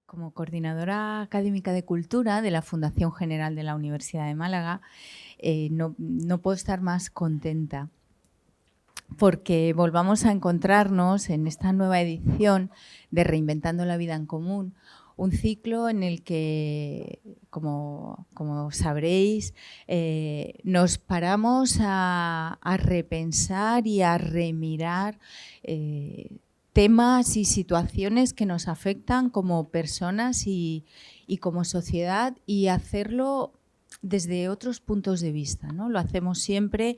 Como coordinadora académica de cultura de la Fundación General de la Universidad de Málaga, no puedo estar más contenta porque volvamos a encontrarnos en esta nueva edición de Reinventando la Vida en Común, un ciclo en el que, como sabréis, nos paramos a repensar y a remirar temas y situaciones que nos afectan como personas y como sociedad, y hacerlo desde otros puntos de vista, ¿no? Lo hacemos siempre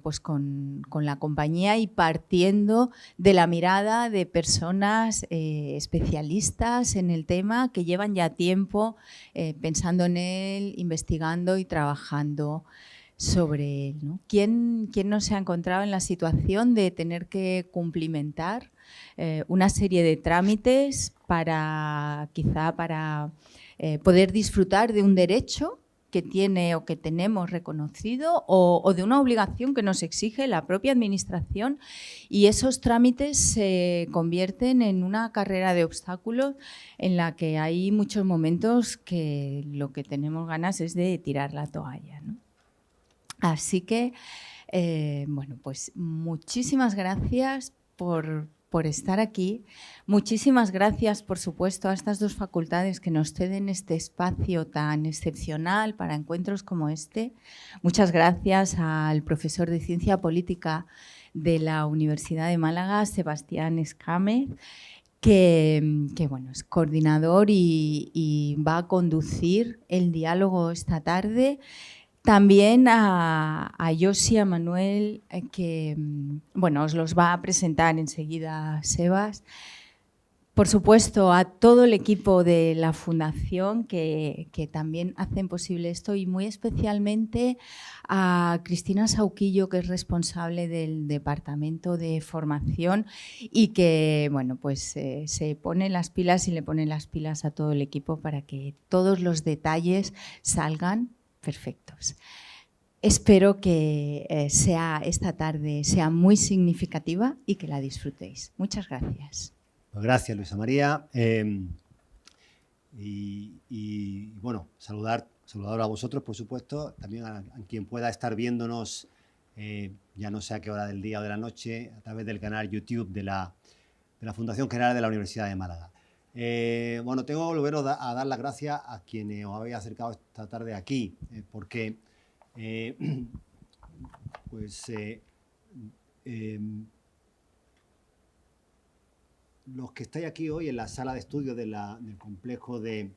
pues con la compañía y partiendo de la mirada de personas especialistas en el tema, que llevan ya tiempo pensando en él, investigando y trabajando sobre él, ¿no? ¿Quién no se ha encontrado en la situación de tener que cumplimentar una serie de trámites para poder disfrutar de un derecho que tiene o que tenemos reconocido, o de una obligación que nos exige la propia administración, y esos trámites se convierten en una carrera de obstáculos en la que hay muchos momentos que lo que tenemos ganas es de tirar la toalla, ¿no? Así que, pues muchísimas gracias por estar aquí. Muchísimas gracias, por supuesto, a estas dos facultades que nos ceden este espacio tan excepcional para encuentros como este. Muchas gracias al profesor de Ciencia Política de la Universidad de Málaga, Sebastián Escámez, que es coordinador y va a conducir el diálogo esta tarde. También a Yosi, a Manuel, que os los va a presentar enseguida Sebas. Por supuesto, a todo el equipo de la Fundación que también hacen posible esto, y muy especialmente a Cristina Sauquillo, que es responsable del Departamento de Formación y que se pone las pilas y le pone las pilas a todo el equipo para que todos los detalles salgan perfectos. Espero que esta tarde sea muy significativa y que la disfrutéis. Muchas gracias. Pues gracias, Luisa María. Saludar a vosotros, por supuesto, también a quien pueda estar viéndonos, ya no sé a qué hora del día o de la noche, a través del canal YouTube de la Fundación General de la Universidad de Málaga. Tengo que volver a dar las gracias a quienes os habéis acercado esta tarde aquí, porque los que estáis aquí hoy en la sala de estudios del complejo de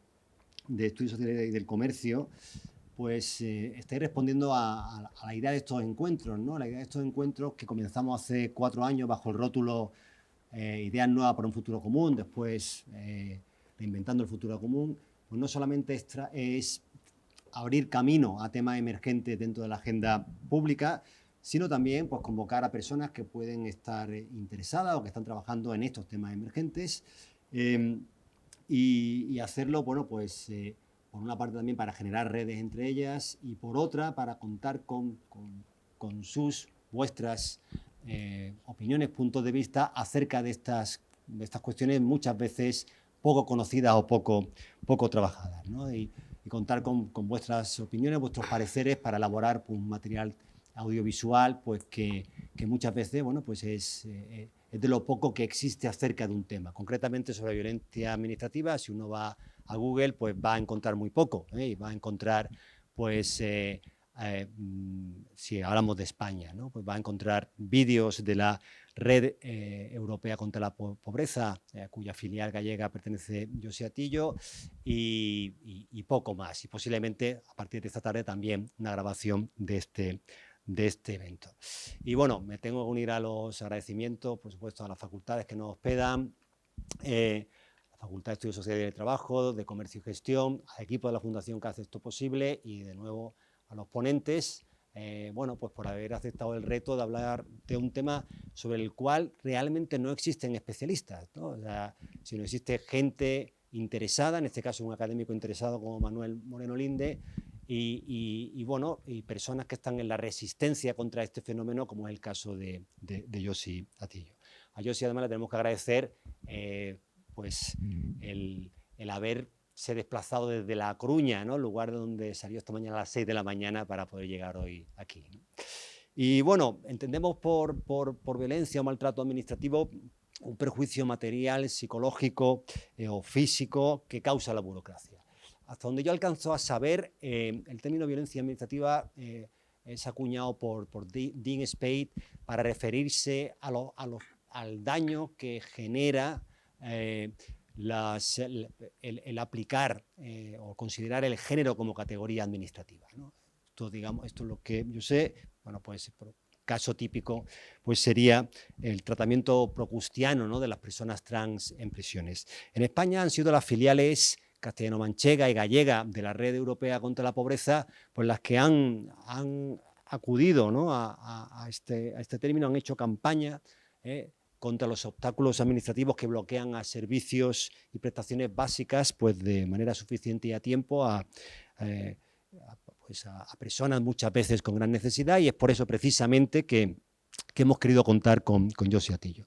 estudios sociales y del comercio, estáis respondiendo a la idea de estos encuentros, ¿no? La idea de estos encuentros que comenzamos hace 4 años bajo el rótulo Ideas Nuevas para un Futuro Común, después Reinventando el Futuro Común. Pues no solamente es abrir camino a temas emergentes dentro de la agenda pública, sino también convocar a personas que pueden estar interesadas o que están trabajando en estos temas emergentes, y hacerlo, por una parte también para generar redes entre ellas, y por otra para contar con vuestras opiniones, puntos de vista acerca de estas cuestiones muchas veces poco conocidas o poco trabajadas, ¿no? Y contar con vuestras opiniones, vuestros pareceres para elaborar un material audiovisual que muchas veces es de lo poco que existe acerca de un tema. Concretamente sobre violencia administrativa, si uno va a Google, va a encontrar muy poco, y va a encontrar, si hablamos de España, ¿no? Va a encontrar vídeos de la Red Europea contra la Pobreza, cuya filial gallega pertenece Yosi Atillo, y poco más. Y posiblemente a partir de esta tarde también una grabación de este evento. Y me tengo que unir a los agradecimientos, por supuesto, a las facultades que nos hospedan, la Facultad de Estudios Sociales y de Trabajo, de Comercio y Gestión, al equipo de la Fundación que hace esto posible, y de nuevo a los ponentes, por haber aceptado el reto de hablar de un tema sobre el cual realmente no existen especialistas, ¿no? O sea, sino existe gente interesada, en este caso un académico interesado como Manuel Moreno Linde, y personas que están en la resistencia contra este fenómeno, como es el caso de Yosi Atillo. A Yosi además le tenemos que agradecer pues el haberse desplazado desde La Coruña, ¿no? El lugar de donde salió esta mañana a las 6 de la mañana para poder llegar hoy aquí, ¿no? Y bueno, entendemos por violencia o maltrato administrativo un perjuicio material, psicológico o físico que causa la burocracia. Hasta donde yo alcanzo a saber, el término violencia administrativa es acuñado por Dean Spade para referirse al daño que genera el aplicar o considerar el género como categoría administrativa, ¿no? Esto es lo que yo sé. Bueno, pues por caso típico pues sería el tratamiento procustiano, ¿no?, de las personas trans en prisiones. En España han sido las filiales castellano-manchega y gallega de la Red Europea contra la Pobreza pues las que han acudido, ¿no?, a este término, han hecho campaña contra los obstáculos administrativos que bloquean a servicios y prestaciones básicas pues de manera suficiente y a tiempo a personas muchas veces con gran necesidad, y es por eso precisamente que hemos querido contar con Josie Atillo.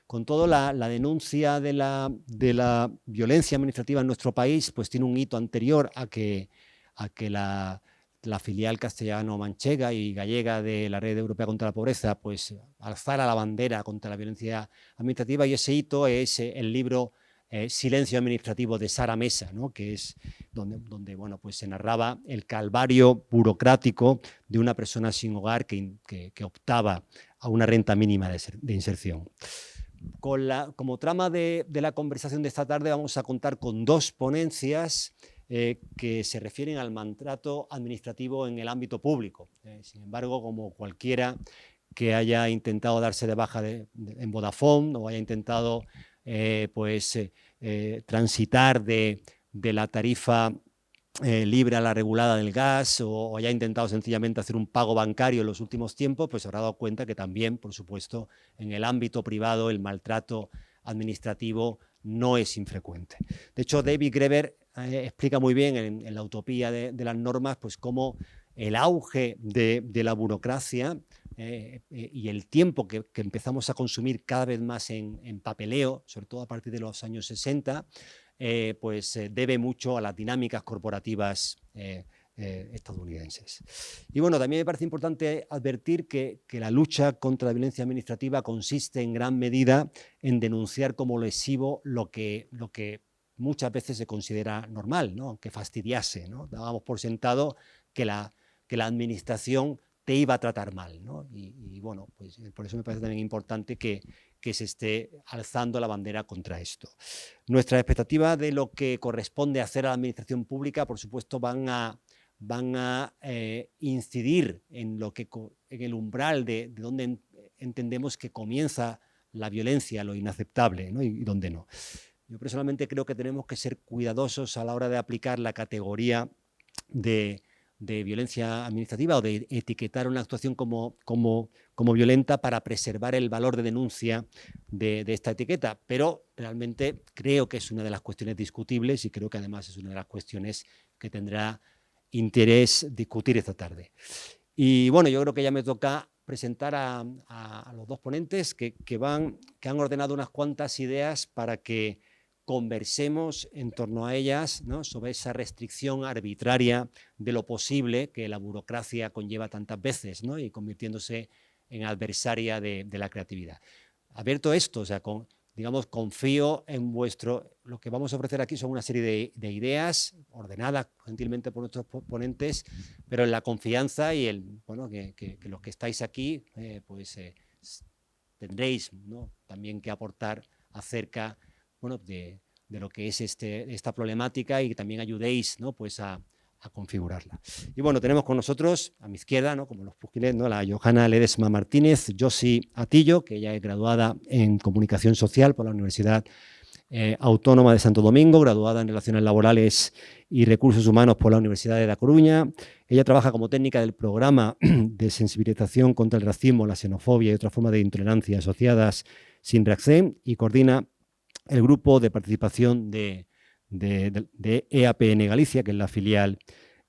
Con todo, la denuncia de la violencia administrativa en nuestro país pues tiene un hito anterior a que la filial castellano-manchega y gallega de la Red Europea contra la Pobreza pues alzara la bandera contra la violencia administrativa, y ese hito es el libro Silencio administrativo de Sara Mesa, ¿no?, que es donde bueno, pues se narraba el calvario burocrático de una persona sin hogar que optaba a una renta mínima de inserción. Como trama de la conversación de esta tarde vamos a contar con dos ponencias que se refieren al maltrato administrativo en el ámbito público. Sin embargo, como cualquiera que haya intentado darse de baja en Vodafone o haya intentado transitar de la tarifa libre a la regulada del gas o haya intentado sencillamente hacer un pago bancario en los últimos tiempos, pues se habrá dado cuenta que también, por supuesto, en el ámbito privado el maltrato administrativo no es infrecuente. De hecho, David Graeber explica muy bien en La utopía de las normas pues cómo el auge de la burocracia y el tiempo que empezamos a consumir cada vez más en papeleo, sobre todo a partir de los años 60, debe mucho a las dinámicas corporativas estadounidenses. Y bueno, también me parece importante advertir que la lucha contra la violencia administrativa consiste en gran medida en denunciar como lesivo lo que muchas veces se considera normal, ¿no?, aunque fastidiase, ¿no? Dábamos por sentado que la administración te iba a tratar mal, ¿no? Y bueno, pues por eso me parece también importante que se esté alzando la bandera contra esto. Nuestras expectativas de lo que corresponde hacer a la administración pública, por supuesto, van a incidir en el umbral de donde entendemos que comienza la violencia, lo inaceptable, ¿no?, y donde no. Yo personalmente creo que tenemos que ser cuidadosos a la hora de aplicar la categoría de violencia administrativa o de etiquetar una actuación como violenta para preservar el valor de denuncia de esta etiqueta, pero realmente creo que es una de las cuestiones discutibles y creo que además es una de las cuestiones que tendrá interés discutir esta tarde. Y bueno, yo creo que ya me toca presentar a los dos ponentes que han ordenado unas cuantas ideas para que conversemos en torno a ellas, ¿no?, sobre esa restricción arbitraria de lo posible que la burocracia conlleva tantas veces, ¿no?, y convirtiéndose en adversaria de la creatividad. Abierto esto, o sea, confío en lo que vamos a ofrecer aquí son una serie de ideas ordenadas gentilmente por nuestros ponentes, pero en la confianza y que los que estáis aquí tendréis, ¿no?, también que aportar acerca de lo que es esta problemática y que también ayudéis, ¿no?, pues a configurarla. Y bueno, tenemos con nosotros, a mi izquierda, ¿no?, como los pugiles, ¿no?, la Johanna Ledesma Martínez, Josie Atillo, que ella es graduada en Comunicación Social por la Universidad Autónoma de Santo Domingo, graduada en Relaciones Laborales y Recursos Humanos por la Universidad de La Coruña. Ella trabaja como técnica del programa de sensibilización contra el racismo, la xenofobia y otras formas de intolerancia asociadas sin Reacción y coordina el grupo de participación de EAPN Galicia, que es la filial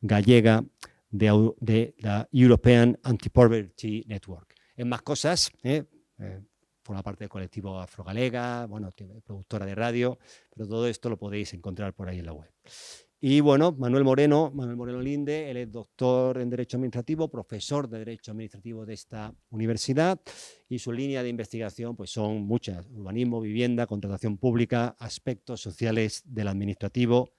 gallega de la European Anti-Poverty Network. En más cosas, forma parte del colectivo Afrogalega, bueno, productora de radio, pero todo esto lo podéis encontrar por ahí en la web. Y bueno, Manuel Moreno Linde, él es doctor en Derecho Administrativo, profesor de Derecho Administrativo de esta universidad, y su línea de investigación pues son muchas: urbanismo, vivienda, contratación pública, aspectos sociales del administrativo,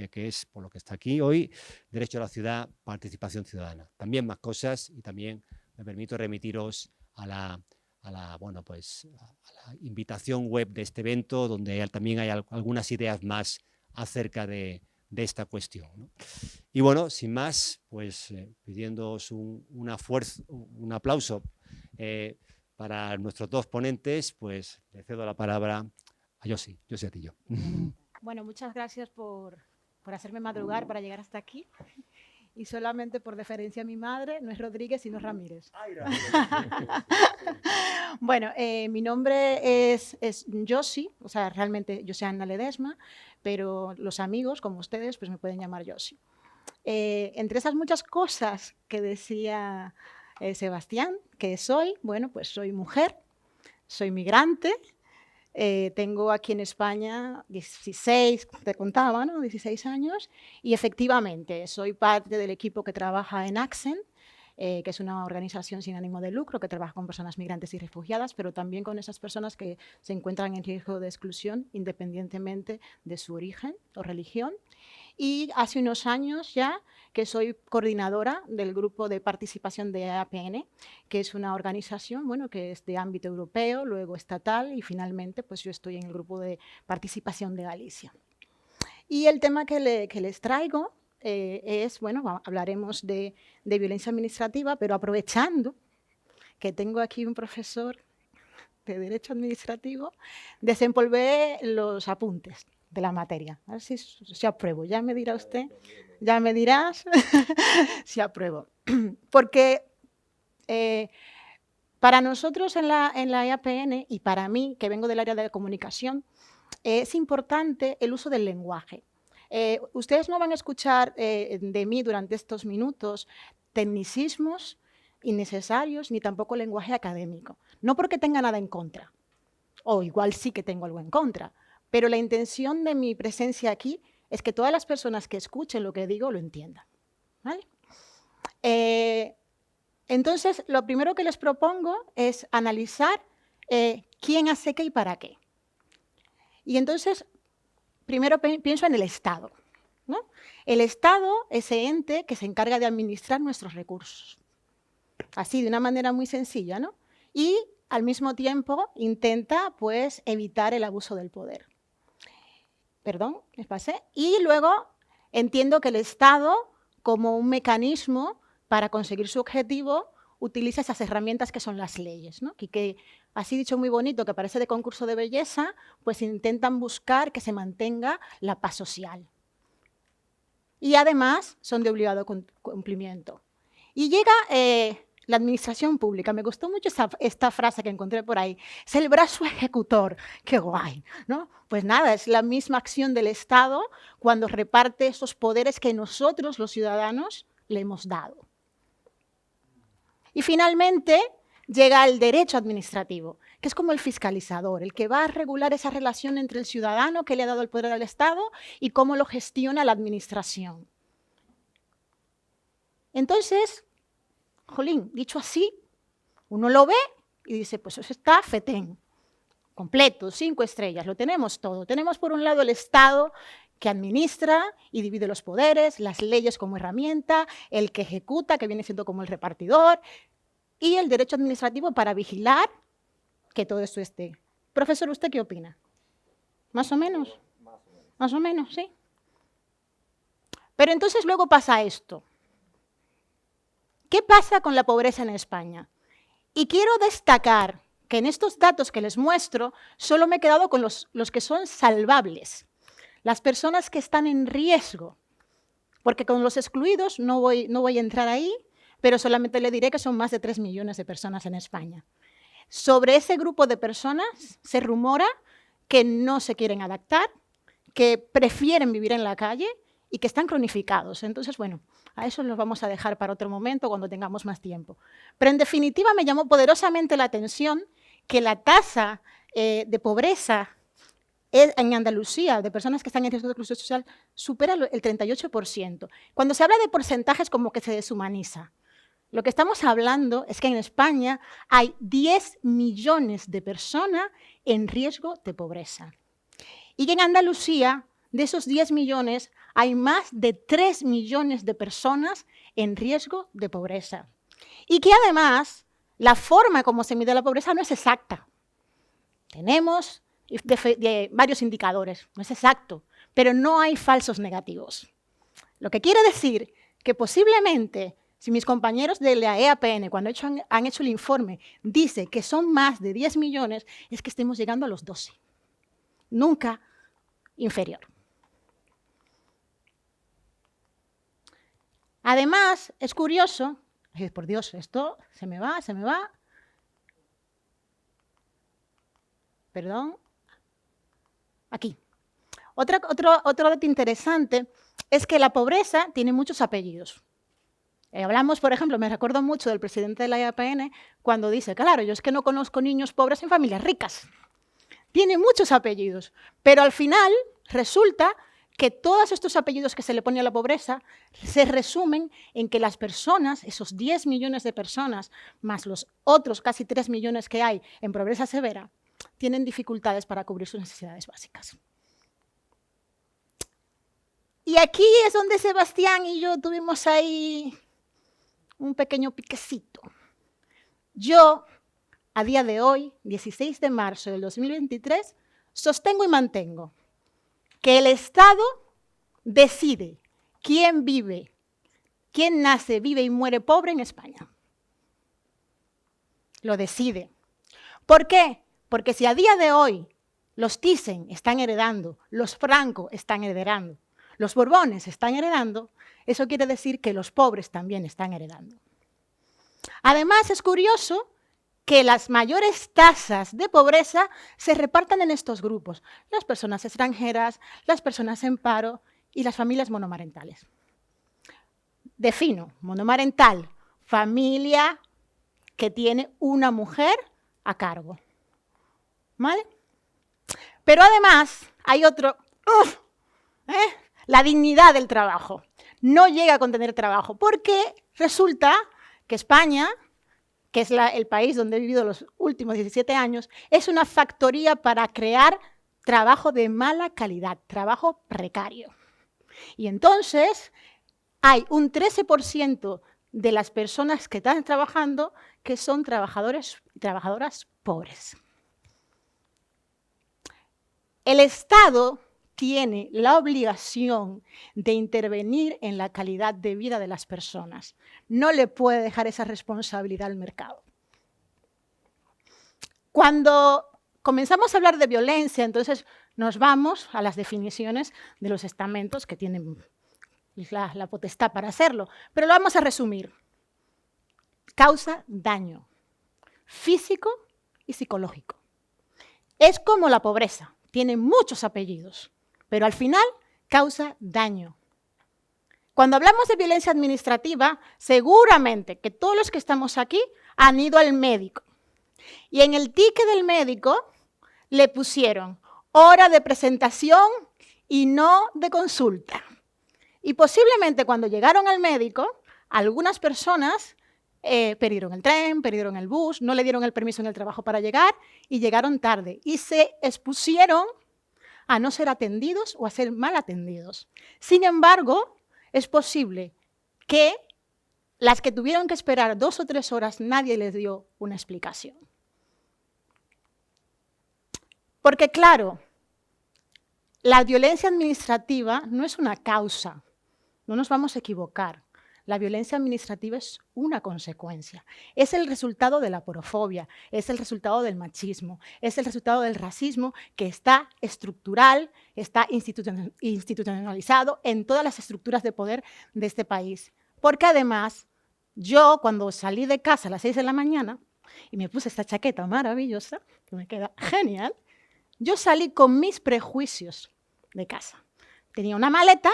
que es por lo que está aquí hoy, derecho a la ciudad, participación ciudadana. También más cosas, y también me permito remitiros a la invitación web de este evento, donde también hay algunas ideas más acerca de esta cuestión, ¿no? Y bueno, sin más, pues pidiéndoos un aplauso para nuestros dos ponentes, pues le cedo la palabra a Josi Atillo. Bueno, muchas gracias por hacerme madrugar para llegar hasta aquí. Y solamente por deferencia a mi madre, no es Rodríguez, sino Ramírez. Bueno, mi nombre es Josi, o sea, realmente yo soy Ana Ledesma, pero los amigos, como ustedes, pues me pueden llamar Josi. Entre esas muchas cosas que decía Sebastián, que soy, bueno, pues soy mujer, soy migrante, tengo aquí en España 16, te contaba, ¿no? 16 años, y efectivamente soy parte del equipo que trabaja en Accent, que es una organización sin ánimo de lucro que trabaja con personas migrantes y refugiadas, pero también con esas personas que se encuentran en riesgo de exclusión independientemente de su origen o religión. Y hace unos años ya que soy coordinadora del grupo de participación de APN, que es una organización, bueno, que es de ámbito europeo, luego estatal, y finalmente pues yo estoy en el grupo de participación de Galicia. Y el tema que les traigo es, bueno, hablaremos de violencia administrativa, pero aprovechando que tengo aquí un profesor de Derecho Administrativo, desempolvé los apuntes de la materia. A ver si apruebo. Ya me dirá usted, ya me dirás si apruebo. Porque para nosotros en la EAPN, y para mí, que vengo del área de comunicación, es importante el uso del lenguaje. Ustedes no van a escuchar de mí durante estos minutos tecnicismos innecesarios, ni tampoco lenguaje académico. No porque tenga nada en contra, o igual sí que tengo algo en contra, pero la intención de mi presencia aquí es que todas las personas que escuchen lo que digo lo entiendan, ¿vale? Entonces, lo primero que les propongo es analizar quién hace qué y para qué. Y entonces, primero pienso en el Estado, ¿no? El Estado, ese ente que se encarga de administrar nuestros recursos. Así, de una manera muy sencilla, ¿no? Y al mismo tiempo intenta, pues, evitar el abuso del poder. Perdón, les pasé. Y luego entiendo que el Estado, como un mecanismo para conseguir su objetivo, utiliza esas herramientas que son las leyes, ¿no? Y que, así dicho muy bonito, que parece de concurso de belleza, pues intentan buscar que se mantenga la paz social. Y además son de obligado cumplimiento. Y llega la administración pública. Me gustó mucho esta frase que encontré por ahí. Es el brazo ejecutor. ¡Qué guay! ¿No? Pues nada, es la misma acción del Estado cuando reparte esos poderes que nosotros, los ciudadanos, le hemos dado. Y finalmente llega el derecho administrativo, que es como el fiscalizador, el que va a regular esa relación entre el ciudadano que le ha dado el poder al Estado y cómo lo gestiona la administración. Entonces, jolín, dicho así, uno lo ve y dice, pues eso está fetén, completo, 5 estrellas, lo tenemos todo. Tenemos por un lado el Estado que administra y divide los poderes, las leyes como herramienta, el que ejecuta, que viene siendo como el repartidor, y el derecho administrativo para vigilar que todo esto esté. Profesor, ¿usted qué opina? ¿Más o menos? Más o menos, sí. Pero entonces luego pasa esto. ¿Qué pasa con la pobreza en España? Y quiero destacar que en estos datos que les muestro, solo me he quedado con los que son salvables. Las personas que están en riesgo, porque con los excluidos no voy a entrar ahí, pero solamente le diré que son más de 3 millones de personas en España. Sobre ese grupo de personas se rumora que no se quieren adaptar, que prefieren vivir en la calle y que están cronificados. Entonces, bueno, a eso los vamos a dejar para otro momento cuando tengamos más tiempo. Pero en definitiva me llamó poderosamente la atención que la tasa de pobreza en Andalucía, de personas que están en riesgo de exclusión social, supera el 38%. Cuando se habla de porcentajes, como que se deshumaniza. Lo que estamos hablando es que en España hay 10 millones de personas en riesgo de pobreza. Y que en Andalucía, de esos 10 millones, hay más de 3 millones de personas en riesgo de pobreza. Y que además, la forma como se mide la pobreza no es exacta. Tenemos varios indicadores, no es exacto, pero no hay falsos negativos. Lo que quiere decir que posiblemente, si mis compañeros de la EAPN, cuando han hecho el informe, dice que son más de 10 millones, es que estemos llegando a los 12. Nunca inferior. Además, es curioso, por Dios, esto se me va. Perdón. Aquí. Otro dato interesante es que la pobreza tiene muchos apellidos. Hablamos, por ejemplo, me recuerdo mucho del presidente de la EAPN cuando dice, claro, yo es que no conozco niños pobres en familias ricas. Tiene muchos apellidos, pero al final resulta que todos estos apellidos que se le pone a la pobreza se resumen en que las personas, esos 10 millones de personas, más los otros casi 3 millones que hay en pobreza severa, tienen dificultades para cubrir sus necesidades básicas. Y aquí es donde Sebastián y yo tuvimos ahí un pequeño piquecito. Yo, a día de hoy, 16 de marzo del 2023, sostengo y mantengo que el Estado decide quién vive, quién nace, vive y muere pobre en España. Lo decide. ¿Por qué? Porque si a día de hoy los Thyssen están heredando, los Franco están heredando, los Borbones están heredando, eso quiere decir que los pobres también están heredando. Además, es curioso que las mayores tasas de pobreza se repartan en estos grupos: las personas extranjeras, las personas en paro y las familias monomarentales. Defino: monomarental, familia que tiene una mujer a cargo. ¿Vale? Pero además hay otro, la dignidad del trabajo. No llega a contener trabajo, porque resulta que España, que es el país donde he vivido los últimos 17 años, es una factoría para crear trabajo de mala calidad, trabajo precario. Y entonces hay un 13% de las personas que están trabajando que son trabajadores y trabajadoras pobres. El Estado tiene la obligación de intervenir en la calidad de vida de las personas. No le puede dejar esa responsabilidad al mercado. Cuando comenzamos a hablar de violencia, entonces nos vamos a las definiciones de los estamentos que tienen la potestad para hacerlo, pero lo vamos a resumir. Causa daño físico y psicológico. Es como la pobreza. Tiene muchos apellidos, pero al final causa daño. Cuando hablamos de violencia administrativa, seguramente que todos los que estamos aquí han ido al médico. Y en el ticket del médico le pusieron hora de presentación y no de consulta. Y posiblemente cuando llegaron al médico, algunas personas perdieron el tren, perdieron el bus, no le dieron el permiso en el trabajo para llegar y llegaron tarde. Y se expusieron a no ser atendidos o a ser mal atendidos. Sin embargo, es posible que las que tuvieron que esperar 2 o 3 horas, nadie les dio una explicación. Porque claro, la violencia administrativa no es una causa, no nos vamos a equivocar. La violencia administrativa es una consecuencia. Es el resultado de la aporofobia, es el resultado del machismo, es el resultado del racismo que está estructural, está institucionalizado en todas las estructuras de poder de este país. Porque además, yo cuando salí de casa a las 6 de la mañana y me puse esta chaqueta maravillosa, que me queda genial, yo salí con mis prejuicios de casa. Tenía una maleta,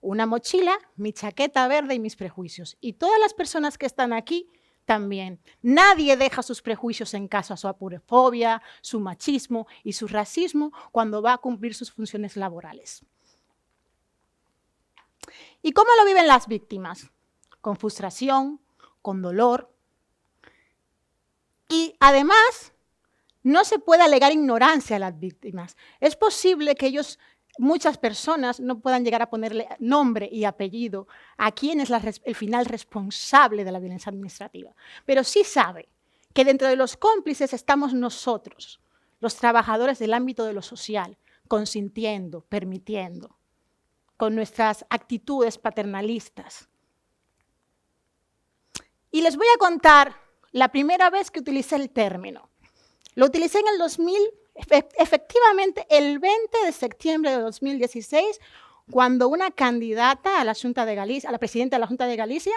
una mochila, mi chaqueta verde y mis prejuicios. Y todas las personas que están aquí también. Nadie deja sus prejuicios en casa, su apurofobia, su machismo y su racismo cuando va a cumplir sus funciones laborales. ¿Y cómo lo viven las víctimas? Con frustración, con dolor. Y además, no se puede alegar ignorancia a las víctimas. Es posible que muchas personas no puedan llegar a ponerle nombre y apellido a quién es el final responsable de la violencia administrativa. Pero sí sabe que dentro de los cómplices estamos nosotros, los trabajadores del ámbito de lo social, consintiendo, permitiendo, con nuestras actitudes paternalistas. Y les voy a contar la primera vez que utilicé el término. Lo utilicé en el 2000, efectivamente el 20 de septiembre de 2016, cuando una candidata a la Junta de Galicia, a la presidenta de la Junta de Galicia,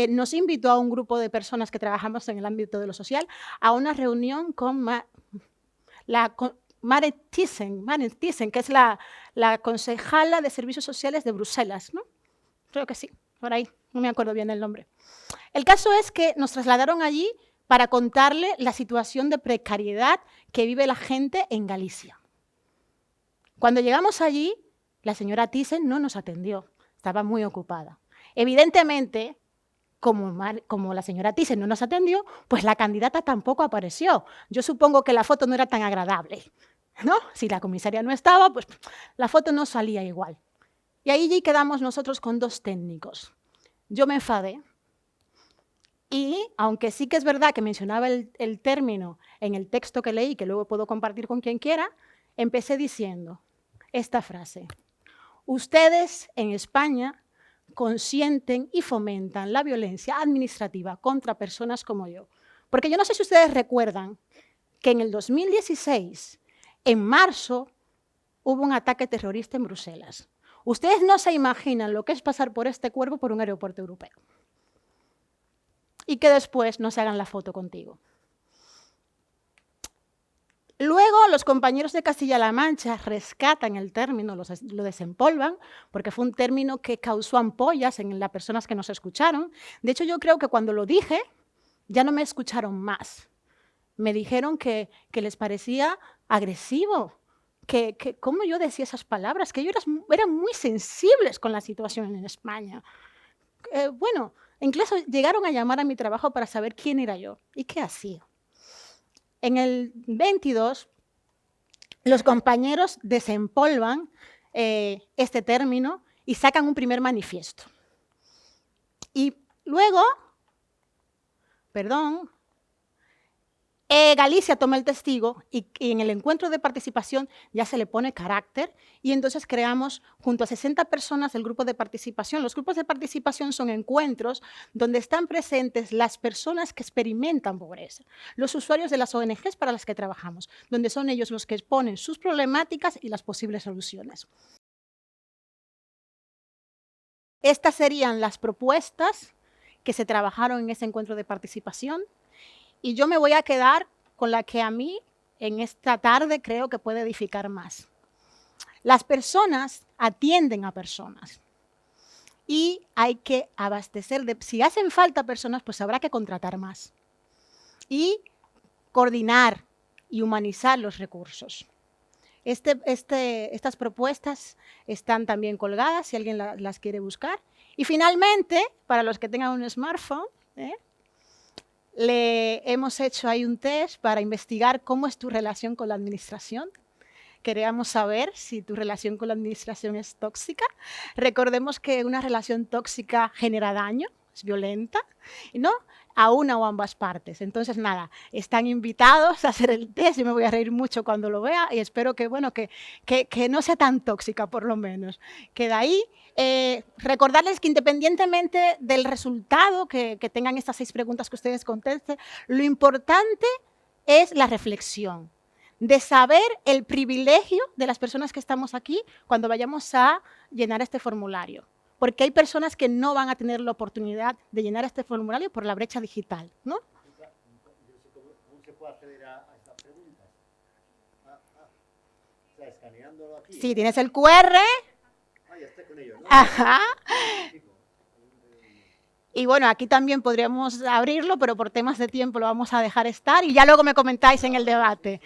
nos invitó a un grupo de personas que trabajamos en el ámbito de lo social a una reunión con Mare Thyssen, que es la concejala de Servicios Sociales de Bruselas, ¿no? Creo que sí, por ahí, no me acuerdo bien el nombre. El caso es que nos trasladaron allí para contarle la situación de precariedad que vive la gente en Galicia. Cuando llegamos allí, la señora Thyssen no nos atendió, estaba muy ocupada. Evidentemente, como la señora Thyssen no nos atendió, pues la candidata tampoco apareció. Yo supongo que la foto no era tan agradable, ¿no? Si la comisaria no estaba, pues la foto no salía igual. Y ahí quedamos nosotros con dos técnicos. Yo me enfadé. Y aunque sí que es verdad que mencionaba el término en el texto que leí, que luego puedo compartir con quien quiera, empecé diciendo esta frase: ustedes en España consienten y fomentan la violencia administrativa contra personas como yo. Porque yo no sé si ustedes recuerdan que en el 2016, en marzo, hubo un ataque terrorista en Bruselas. Ustedes no se imaginan lo que es pasar por este cuerpo por un aeropuerto europeo. Y que después no se hagan la foto contigo. Luego los compañeros de Castilla-La Mancha rescatan el término, lo desempolvan, porque fue un término que causó ampollas en las personas que nos escucharon. De hecho, yo creo que cuando lo dije, ya no me escucharon más. Me dijeron que les parecía agresivo, que cómo yo decía esas palabras, que ellos eran muy sensibles con la situación en España. Bueno, incluso llegaron a llamar a mi trabajo para saber quién era yo y qué hacía. En el 22, los compañeros desempolvan este término y sacan un primer manifiesto. Y luego, Galicia toma el testigo y en el encuentro de participación ya se le pone carácter y entonces creamos junto a 60 personas el grupo de participación. Los grupos de participación son encuentros donde están presentes las personas que experimentan pobreza, los usuarios de las ONGs para las que trabajamos, donde son ellos los que exponen sus problemáticas y las posibles soluciones. Estas serían las propuestas que se trabajaron en ese encuentro de participación. Y yo me voy a quedar con la que a mí en esta tarde creo que puede edificar más. Las personas atienden a personas y hay que abastecer si hacen falta personas, pues habrá que contratar más y coordinar y humanizar los recursos. Estas propuestas están también colgadas si alguien las quiere buscar. Y finalmente, para los que tengan un smartphone, le hemos hecho ahí un test para investigar cómo es tu relación con la administración. Queríamos saber si tu relación con la administración es tóxica. Recordemos que una relación tóxica genera daño, es violenta, ¿no? A una o ambas partes. Entonces, nada, están invitados a hacer el test. Yo me voy a reír mucho cuando lo vea y espero que, bueno, que no sea tan tóxica, por lo menos. Queda ahí. Recordarles que independientemente del resultado que tengan estas 6 preguntas que ustedes contesten, lo importante es la reflexión, de saber el privilegio de las personas que estamos aquí cuando vayamos a llenar este formulario. Porque hay personas que no van a tener la oportunidad de llenar este formulario por la brecha digital, ¿no? ¿Cómo se puede acceder a estas preguntas? O sea, escaneándolo aquí. Sí, tienes el QR. Ya está con ellos, ¿no? Ajá. Y bueno, aquí también podríamos abrirlo, pero por temas de tiempo lo vamos a dejar estar y ya luego me comentáis en el debate.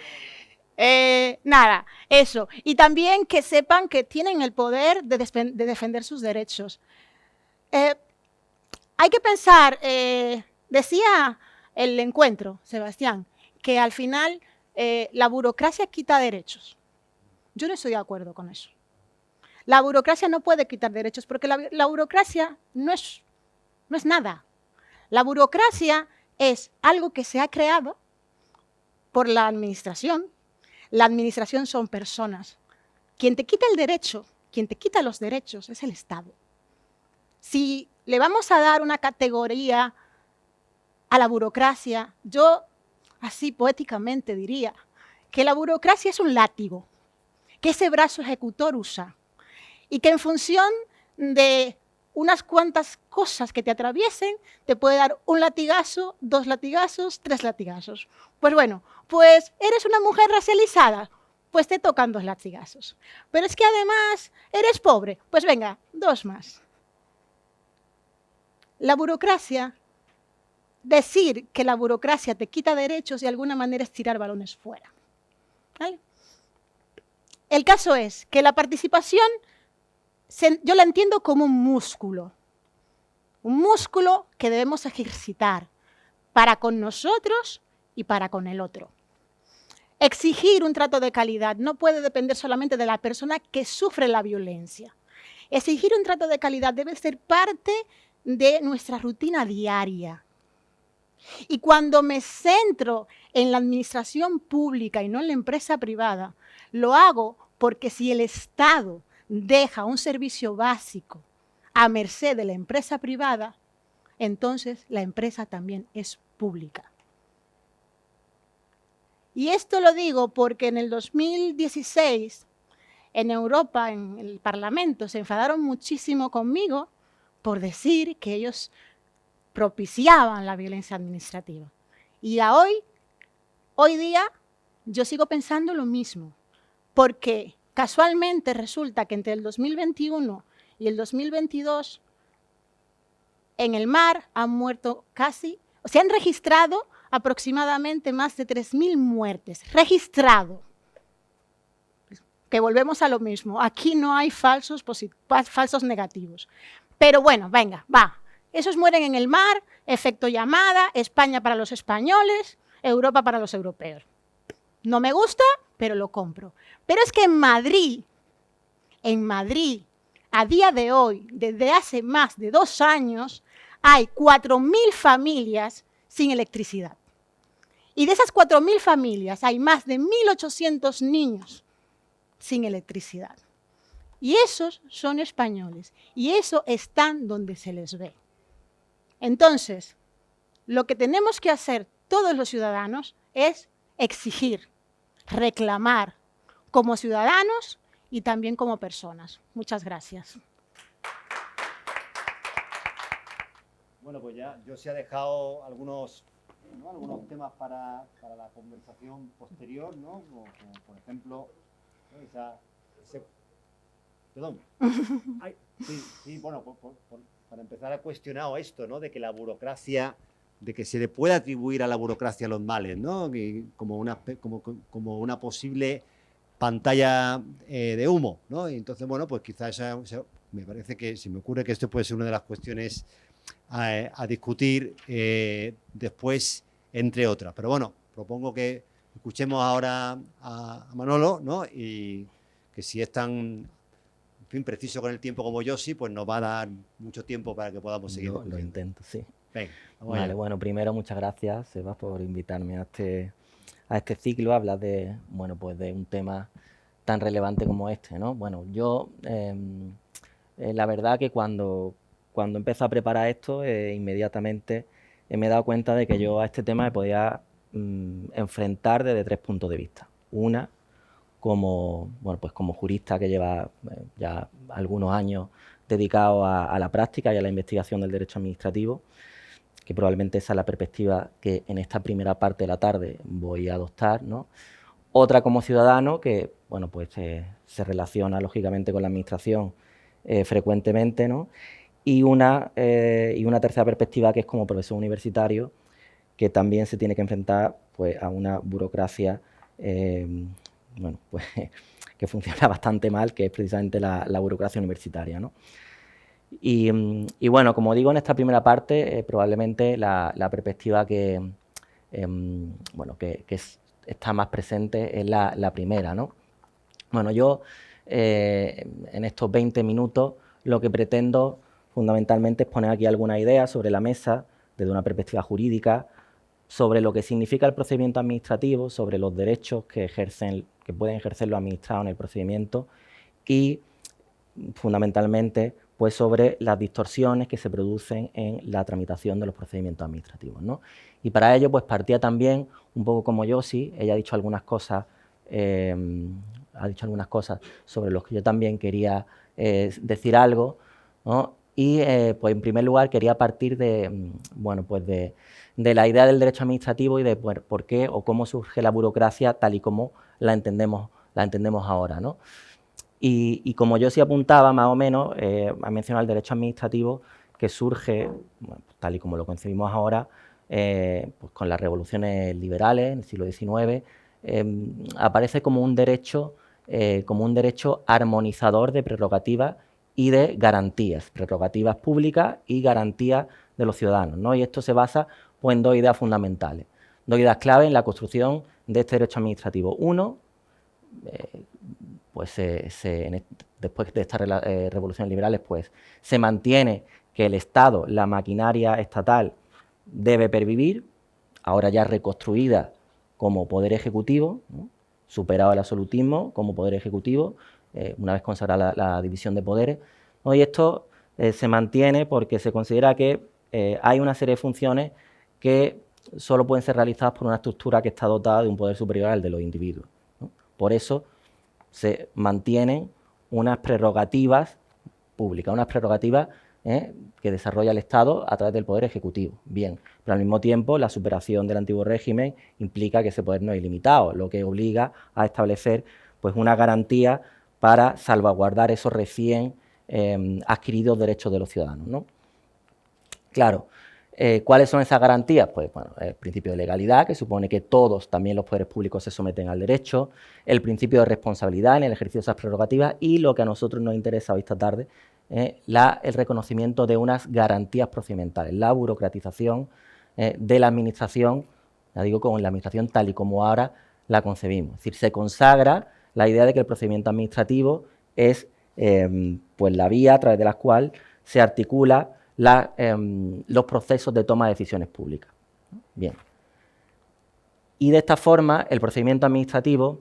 Nada, eso. Y también que sepan que tienen el poder de defender sus derechos. Hay que pensar, decía el encuentro, Sebastián, que al final la burocracia quita derechos. Yo no estoy de acuerdo con eso. La burocracia no puede quitar derechos porque la burocracia no es nada. La burocracia es algo que se ha creado por la administración. La administración son personas. Quien te quita el derecho, quien te quita los derechos es el Estado. Si le vamos a dar una categoría a la burocracia, yo así poéticamente diría que la burocracia es un látigo que ese brazo ejecutor usa y que en función de unas cuantas cosas que te atraviesen, te puede dar un latigazo, 2 latigazos, 3 latigazos. Pues bueno, pues eres una mujer racializada, pues te tocan 2 latigazos. Pero es que además eres pobre, pues venga, 2 más. La burocracia, decir que la burocracia te quita derechos de alguna manera es tirar balones fuera. ¿Vale? El caso es que la participación yo la entiendo como un músculo que debemos ejercitar para con nosotros y para con el otro. Exigir un trato de calidad no puede depender solamente de la persona que sufre la violencia. Exigir un trato de calidad debe ser parte de nuestra rutina diaria. Y cuando me centro en la administración pública y no en la empresa privada, lo hago porque si el Estado deja un servicio básico a merced de la empresa privada, entonces la empresa también es pública. Y esto lo digo porque en el 2016, en Europa, en el Parlamento, se enfadaron muchísimo conmigo por decir que ellos propiciaban la violencia administrativa. Y hoy día, yo sigo pensando lo mismo, porque casualmente resulta que entre el 2021 y el 2022 en el mar han muerto se han registrado aproximadamente más de 3.000 muertes. Registrado. Que volvemos a lo mismo. Aquí no hay falsos negativos. Pero bueno, venga, va. Esos mueren en el mar, efecto llamada, España para los españoles, Europa para los europeos. No me gusta, pero lo compro. Pero es que en Madrid, a día de hoy, desde hace más de 2 años, hay 4.000 familias sin electricidad. Y de esas 4.000 familias hay más de 1.800 niños sin electricidad. Y esos son españoles. Y eso están donde se les ve. Entonces, lo que tenemos que hacer todos los ciudadanos es exigir, reclamar como ciudadanos y también como personas. Muchas gracias. Bueno, pues ya yo se ha dejado algunos temas para la conversación posterior, ¿no? Como por ejemplo, ¿no? Perdón. Ay, sí, bueno, para empezar a cuestionar esto, ¿no? De que la burocracia, de que se le puede atribuir a la burocracia los males, ¿no? Como una posible pantalla de humo, ¿no? Y entonces, bueno, pues quizás me parece que se me ocurre que esto puede ser una de las cuestiones a discutir después, entre otras. Pero bueno, propongo que escuchemos ahora a Manolo, ¿no? Y que si es tan, en fin, preciso con el tiempo como yo, sí, pues nos va a dar mucho tiempo para que podamos seguir. Lo intento, sí. Venga, vale, bueno, primero muchas gracias, Sebas, por invitarme a este ciclo a hablar de un tema tan relevante como este, ¿no? Bueno, yo la verdad que cuando empecé a preparar esto, inmediatamente me he dado cuenta de que yo a este tema me podía enfrentar desde 3 puntos de vista. Una, como jurista que lleva ya algunos años dedicado a la práctica y a la investigación del derecho administrativo, que probablemente esa es la perspectiva que en esta primera parte de la tarde voy a adoptar, ¿no? Otra como ciudadano que, se relaciona lógicamente con la administración frecuentemente, ¿no? y una tercera perspectiva que es como profesor universitario, que también se tiene que enfrentar pues, a una burocracia bueno, pues, que funciona bastante mal, que es precisamente la burocracia universitaria, ¿no? Y bueno, como digo, en esta primera parte, probablemente la perspectiva que, bueno, que está más presente es la primera, ¿no? Bueno, yo en estos 20 minutos lo que pretendo fundamentalmente es poner aquí algunas ideas sobre la mesa desde una perspectiva jurídica, sobre lo que significa el procedimiento administrativo, sobre los derechos que pueden ejercer los administrados en el procedimiento y fundamentalmente pues sobre las distorsiones que se producen en la tramitación de los procedimientos administrativos, ¿no? Y para ello pues partía también un poco como Josi, ella ha dicho algunas cosas sobre las que yo también quería decir algo, ¿no? Y pues en primer lugar quería partir de, bueno, pues de la idea del derecho administrativo y de por qué o cómo surge la burocracia tal y como la entendemos ahora, ¿no? Y como yo sí apuntaba, más o menos, ha mencionado el derecho administrativo que surge, bueno, tal y como lo concebimos ahora, pues con las revoluciones liberales en el siglo XIX, aparece como un derecho armonizador de prerrogativas y de garantías, prerrogativas públicas y garantías de los ciudadanos, ¿no? Y esto se basa pues, en dos ideas fundamentales, dos ideas clave en la construcción de este derecho administrativo. Uno, pues después de estas revoluciones liberales, pues se mantiene que el Estado, la maquinaria estatal, debe pervivir, ahora ya reconstruida como poder ejecutivo, ¿no? Superado el absolutismo como poder ejecutivo, una vez consagrada la división de poderes, ¿no? Y esto se mantiene porque se considera que hay una serie de funciones que solo pueden ser realizadas por una estructura que está dotada de un poder superior al de los individuos, ¿no? Por eso se mantienen unas prerrogativas públicas, unas prerrogativas que desarrolla el Estado a través del Poder Ejecutivo. Bien, pero al mismo tiempo la superación del antiguo régimen implica que ese poder no es ilimitado, lo que obliga a establecer pues, una garantía para salvaguardar esos recién adquiridos derechos de los ciudadanos, ¿no? Claro, ¿cuáles son esas garantías? Pues bueno, el principio de legalidad, que supone que todos, también los poderes públicos, se someten al derecho, el principio de responsabilidad en el ejercicio de esas prerrogativas y lo que a nosotros nos interesa hoy esta tarde, el reconocimiento de unas garantías procedimentales, la burocratización de la administración, ya digo, con la administración tal y como ahora la concebimos. Es decir, se consagra la idea de que el procedimiento administrativo es pues la vía a través de la cual se articula los procesos de toma de decisiones públicas. Bien. Y de esta forma, el procedimiento administrativo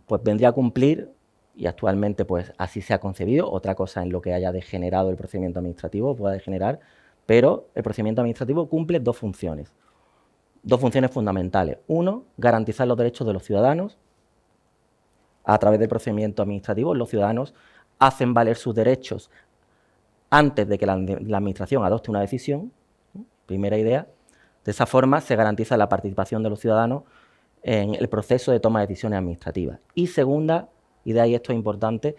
pues vendría a cumplir, y actualmente pues así se ha concebido, otra cosa en lo que haya degenerado el procedimiento administrativo pueda degenerar, pero el procedimiento administrativo cumple dos funciones fundamentales. Uno, garantizar los derechos de los ciudadanos. A través del procedimiento administrativo, los ciudadanos hacen valer sus derechos antes de que la administración adopte una decisión, ¿no? Primera idea. De esa forma se garantiza la participación de los ciudadanos en el proceso de toma de decisiones administrativas. Y segunda idea, y esto es importante,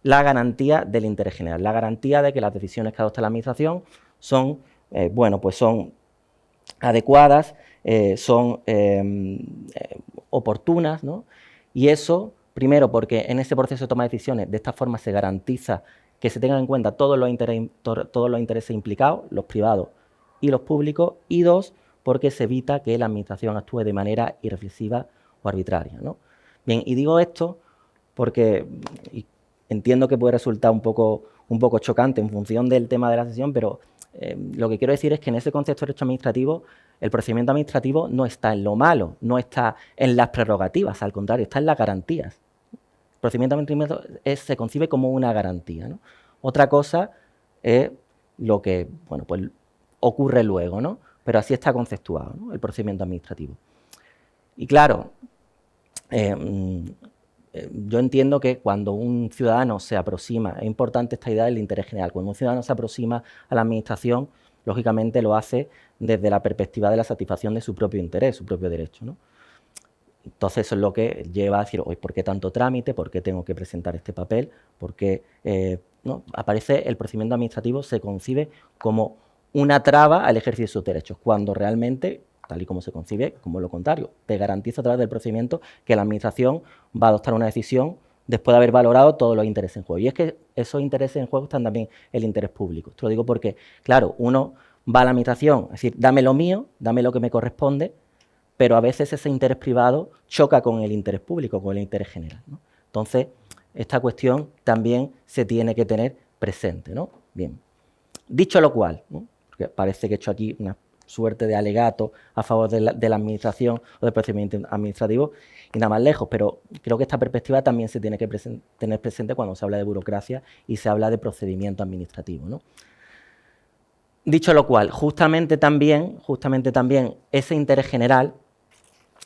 la garantía del interés general, la garantía de que las decisiones que adopta la administración son, bueno, pues son adecuadas, son oportunas, ¿no? Y eso, primero, porque en ese proceso de toma de decisiones, de esta forma se garantiza que se tengan en cuenta todos los intereses implicados, los privados y los públicos, y dos, porque se evita que la administración actúe de manera irreflexiva o arbitraria, ¿no? Bien, y digo esto porque entiendo que puede resultar un poco chocante en función del tema de la sesión, pero lo que quiero decir es que en ese concepto de derecho administrativo, el procedimiento administrativo no está en lo malo, no está en las prerrogativas, al contrario, está en las garantías. El procedimiento administrativo se concibe como una garantía, ¿no? Otra cosa es lo que bueno, pues ocurre luego, ¿no? Pero así está conceptuado, ¿no? El procedimiento administrativo. Y claro, yo entiendo que cuando un ciudadano se aproxima, es importante esta idea del interés general, cuando un ciudadano se aproxima a la administración, lógicamente lo hace desde la perspectiva de la satisfacción de su propio interés, su propio derecho, ¿no? Entonces eso es lo que lleva a decir, ¿por qué tanto trámite? ¿Por qué tengo que presentar este papel? ¿Por qué ¿no? Aparece el procedimiento administrativo se concibe como una traba al ejercicio de sus derechos, cuando realmente, tal y como se concibe, como lo contrario, te garantiza a través del procedimiento que la Administración va a adoptar una decisión después de haber valorado todos los intereses en juego. Y es que esos intereses en juego están también el interés público. Esto lo digo porque, claro, uno va a la Administración, es decir, dame lo mío, dame lo que me corresponde, pero a veces ese interés privado choca con el interés público, con el interés general, ¿no? Entonces, esta cuestión también se tiene que tener presente, ¿no? Bien. Dicho lo cual, ¿no? Porque parece que he hecho aquí una suerte de alegato a favor de la Administración o del procedimiento administrativo y nada más lejos, pero creo que esta perspectiva también se tiene que tener presente cuando se habla de burocracia y se habla de procedimiento administrativo, ¿no? Dicho lo cual, justamente también ese interés general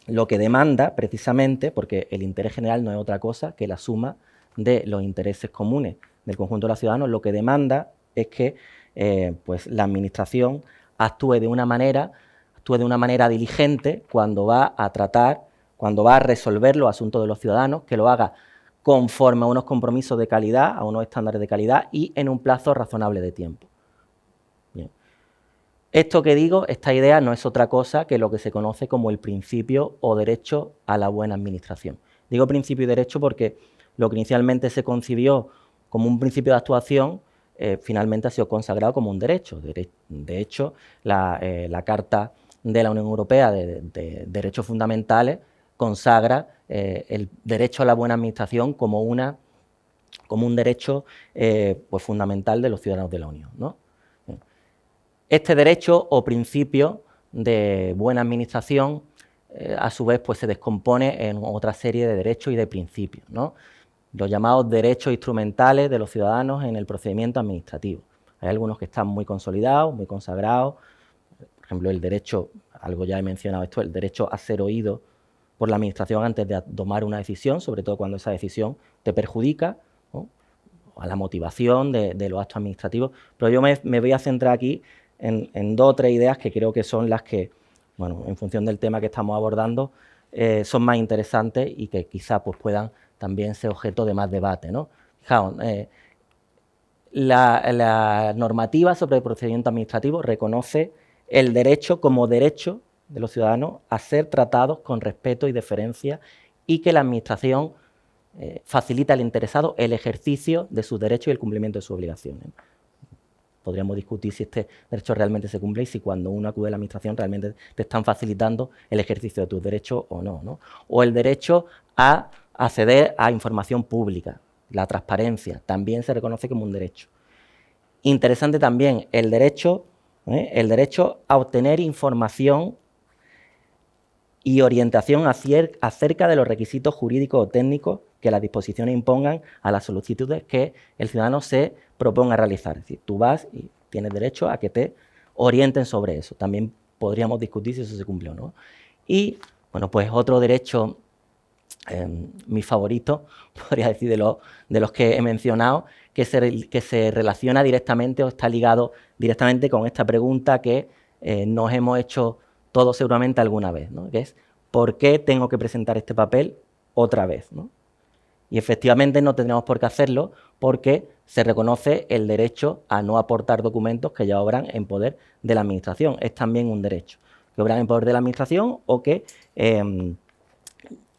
lo que demanda precisamente, porque el interés general no es otra cosa que la suma de los intereses comunes del conjunto de los ciudadanos, lo que demanda es que pues la Administración actúe de una manera diligente cuando va a tratar, cuando va a resolver los asuntos de los ciudadanos, que lo haga conforme a unos compromisos de calidad, a unos estándares de calidad y en un plazo razonable de tiempo. Bien. Esto que digo, esta idea no es otra cosa que lo que se conoce como el principio o derecho a la buena administración. Digo principio y derecho porque lo que inicialmente se concibió como un principio de actuación finalmente ha sido consagrado como un derecho. De hecho, la Carta de la Unión Europea de Derechos Fundamentales consagra el derecho a la buena administración como un derecho pues fundamental de los ciudadanos de la Unión, ¿no? Este derecho o principio de buena administración, a su vez, pues se descompone en otra serie de derechos y de principios, ¿no? Los llamados derechos instrumentales de los ciudadanos en el procedimiento administrativo. Hay algunos que están muy consolidados, muy consagrados. Por ejemplo, el derecho, algo ya he mencionado esto, el derecho a ser oído por la Administración antes de tomar una decisión, sobre todo cuando esa decisión te perjudica, ¿no? A la motivación de los actos administrativos. Pero yo me voy a centrar aquí en dos o tres ideas que creo que son las que, bueno, en función del tema que estamos abordando, son más interesantes y que quizá pues, puedan también ser objeto de más debate, ¿no? Fijaos, la normativa sobre el procedimiento administrativo reconoce el derecho como derecho de los ciudadanos a ser tratados con respeto y deferencia y que la Administración facilita al interesado el ejercicio de sus derechos y el cumplimiento de sus obligaciones. Podríamos discutir si este derecho realmente se cumple y si cuando uno acude a la Administración realmente te están facilitando el ejercicio de tus derechos o no, ¿no? O el derecho a acceder a información pública, la transparencia, también se reconoce como un derecho. Interesante también el derecho a obtener información y orientación acerca de los requisitos jurídicos o técnicos que las disposiciones impongan a las solicitudes que el ciudadano se proponga realizar. Es decir, tú vas y tienes derecho a que te orienten sobre eso. También podríamos discutir si eso se cumple o no. Y, bueno, pues otro derecho, mi favorito, podría decir de los que he mencionado, que se relaciona directamente o está ligado directamente con esta pregunta que nos hemos hecho todos seguramente alguna vez, ¿no? Que es, ¿por qué tengo que presentar este papel otra vez, ¿no? Y efectivamente no tendríamos por qué hacerlo porque se reconoce el derecho a no aportar documentos que ya obran en poder de la Administración. Es también un derecho que obran en poder de la Administración o que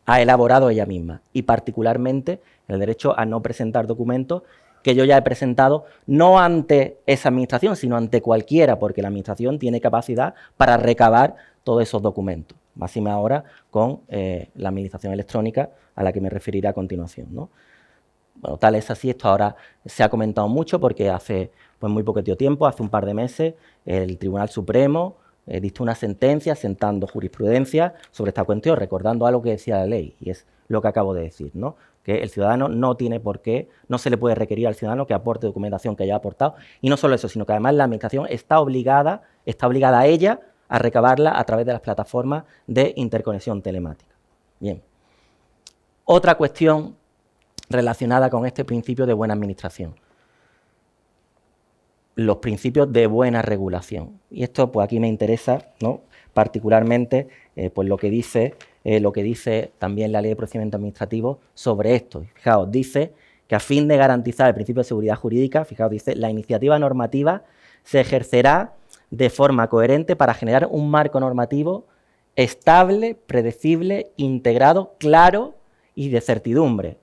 ha elaborado ella misma. Y particularmente el derecho a no presentar documentos que yo ya he presentado no ante esa Administración, sino ante cualquiera, porque la Administración tiene capacidad para recabar todos esos documentos. Máxime ahora con la Administración electrónica a la que me referiré a continuación, ¿no? Bueno, tal es así, esto ahora se ha comentado mucho porque hace pues, muy poquito tiempo, hace un par de meses, el Tribunal Supremo dictó una sentencia sentando jurisprudencia sobre esta cuestión, recordando algo que decía la ley, y es lo que acabo de decir, ¿no? Que el ciudadano no tiene por qué, no se le puede requerir al ciudadano que aporte documentación que haya aportado, y no solo eso, sino que además la Administración está obligada a ella a recabarla a través de las plataformas de interconexión telemática. Bien. Otra cuestión relacionada con este principio de buena administración. Los principios de buena regulación. Y esto, pues aquí me interesa, ¿no? Particularmente, pues lo que dice también la Ley de Procedimiento Administrativo sobre esto. Fijaos, dice que que a fin de garantizar el principio de seguridad jurídica, fijaos, dice, la iniciativa normativa se ejercerá de forma coherente para generar un marco normativo estable, predecible, integrado, claro y de certidumbre.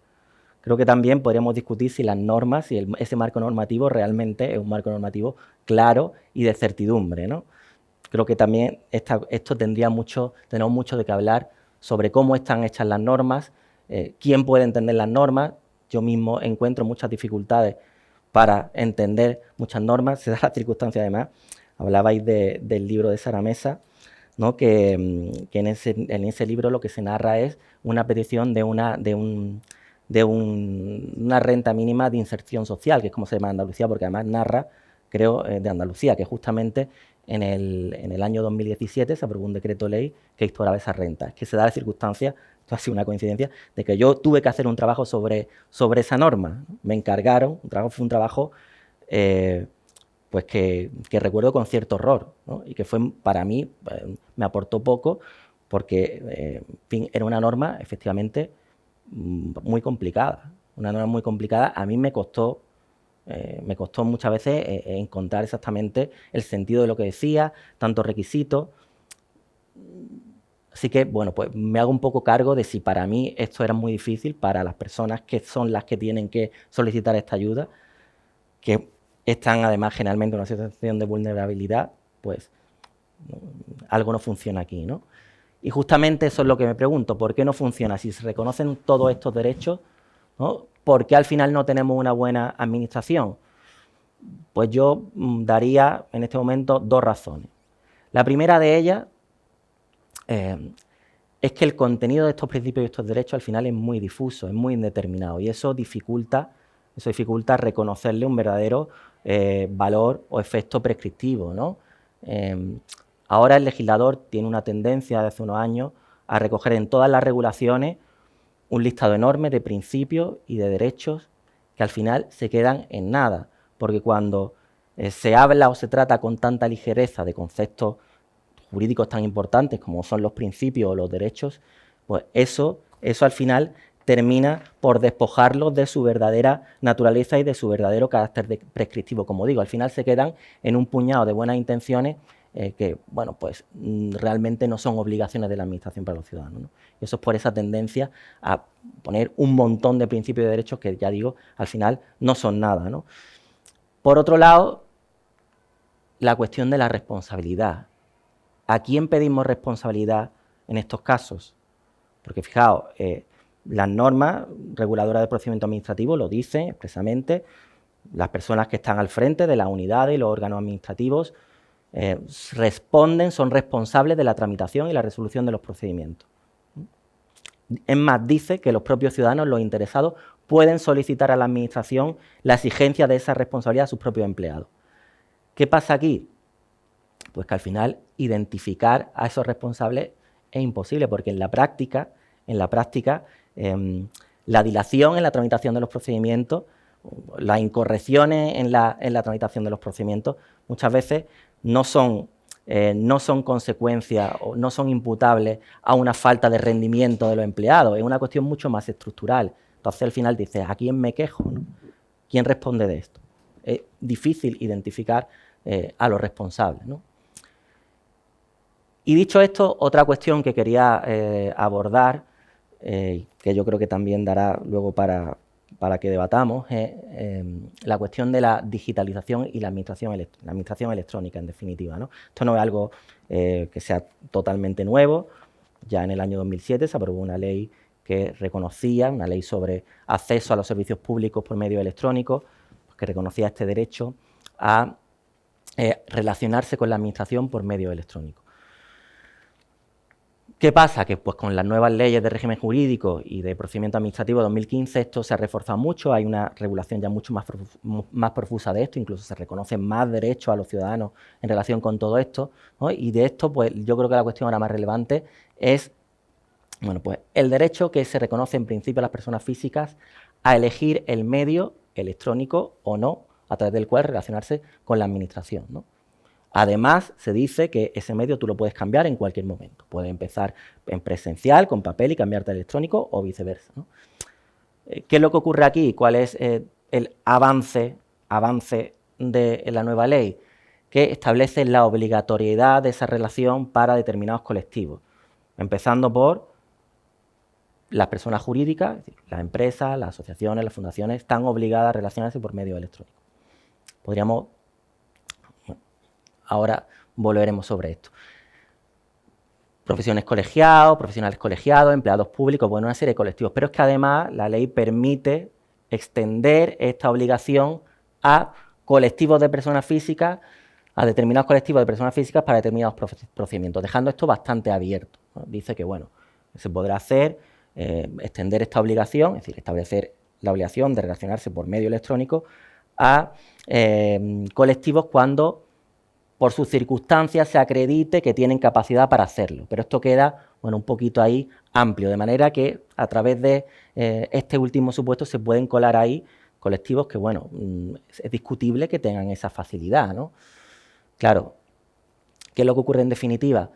Creo que también podríamos discutir si las normas, si ese marco normativo realmente es un marco normativo claro y de certidumbre, ¿no? Creo que también esto tenemos mucho de qué hablar sobre cómo están hechas las normas, quién puede entender las normas. Yo mismo encuentro muchas dificultades para entender muchas normas. Se da la circunstancia, además, hablabais del libro de Sara Mesa, ¿no? que en ese libro lo que se narra es una petición de una renta mínima de inserción social, que es como se llama en Andalucía, porque además narra, creo, de Andalucía, que justamente en el año 2017 se aprobó un decreto ley que instauraba esa renta. Es que se da la circunstancia, esto ha sido una coincidencia, de que yo tuve que hacer un trabajo sobre esa norma. Me encargaron, fue un trabajo pues que recuerdo con cierto horror, ¿no? Y que fue, para mí, me aportó poco, porque en fin, era una norma efectivamente muy complicada. Una norma muy complicada. A mí me costó muchas veces encontrar exactamente el sentido de lo que decía, tantos requisitos. Así que, bueno, pues me hago un poco cargo de si para mí esto era muy difícil, para las personas que son las que tienen que solicitar esta ayuda, que están además generalmente en una situación de vulnerabilidad, pues algo no funciona aquí, ¿no? Y justamente eso es lo que me pregunto, ¿por qué no funciona? Si se reconocen todos estos derechos, ¿no? ¿Por qué al final no tenemos una buena administración? Pues yo daría en este momento 2 razones. La primera de ellas es que el contenido de estos principios y estos derechos al final es muy difuso, es muy indeterminado, y eso dificulta reconocerle un verdadero valor o efecto prescriptivo, ¿no? Ahora el legislador tiene una tendencia de hace unos años a recoger en todas las regulaciones un listado enorme de principios y de derechos que al final se quedan en nada, porque cuando se habla o se trata con tanta ligereza de conceptos jurídicos tan importantes como son los principios o los derechos, pues eso al final termina por despojarlos de su verdadera naturaleza y de su verdadero carácter prescriptivo. Como digo, al final se quedan en un puñado de buenas intenciones que, bueno, pues realmente no son obligaciones de la administración para los ciudadanos, ¿no? Y eso es por esa tendencia a poner un montón de principios y derechos que, ya digo, al final no son nada, ¿no? Por otro lado, la cuestión de la responsabilidad. ¿A quién pedimos responsabilidad en estos casos? Porque fijaos, las normas reguladoras del procedimiento administrativo lo dicen expresamente, las personas que están al frente de las unidades y los órganos administrativos son responsables de la tramitación y la resolución de los procedimientos. Es más, dice que los propios ciudadanos, los interesados, pueden solicitar a la administración la exigencia de esa responsabilidad a sus propios empleados. ¿Qué pasa aquí? Pues que al final identificar a esos responsables es imposible, porque en la práctica, la dilación en la tramitación de los procedimientos, las incorrecciones en la tramitación de los procedimientos, muchas veces no son consecuencias o no son imputables a una falta de rendimiento de los empleados, es una cuestión mucho más estructural. Entonces al final dices, ¿a quién me quejo, ¿no? ¿Quién responde de esto? Es difícil identificar a los responsables, ¿no? Y dicho esto, otra cuestión que quería abordar, que yo creo que también dará luego para que debatamos, es la cuestión de la digitalización y la administración electrónica, en definitiva, ¿no? Esto no es algo que sea totalmente nuevo. Ya en el año 2007 se aprobó una ley que reconocía, una ley sobre acceso a los servicios públicos por medio electrónico, que reconocía este derecho a relacionarse con la administración por medio electrónico. ¿Qué pasa? Que pues con las nuevas leyes de régimen jurídico y de procedimiento administrativo de 2015 esto se ha reforzado mucho, hay una regulación ya mucho más profusa de esto, incluso se reconocen más derechos a los ciudadanos en relación con todo esto, ¿no? Y de esto pues yo creo que la cuestión ahora más relevante es, bueno, pues el derecho que se reconoce en principio a las personas físicas a elegir el medio electrónico o no a través del cual relacionarse con la administración, ¿no? Además, se dice que ese medio tú lo puedes cambiar en cualquier momento. Puedes empezar en presencial, con papel y cambiarte a electrónico o viceversa, ¿no? ¿Qué es lo que ocurre aquí? ¿Cuál es el avance de la nueva ley? Que establece la obligatoriedad de esa relación para determinados colectivos, empezando por las personas jurídicas, es decir, las empresas, las asociaciones, las fundaciones, están obligadas a relacionarse por medio electrónico. Podríamos, ahora volveremos sobre esto. Profesionales colegiados, empleados públicos, bueno, una serie de colectivos. Pero es que además la ley permite extender esta obligación a colectivos de personas físicas, a determinados colectivos de personas físicas para determinados procedimientos, dejando esto bastante abierto, ¿no? Dice que, bueno, se podrá hacer, extender esta obligación, es decir, establecer la obligación de relacionarse por medio electrónico a colectivos cuando por sus circunstancias se acredite que tienen capacidad para hacerlo. Pero esto queda, bueno, un poquito ahí amplio, de manera que a través de este último supuesto se pueden colar ahí colectivos que, bueno, es discutible que tengan esa facilidad, ¿no? Claro, ¿qué es lo que ocurre en definitiva?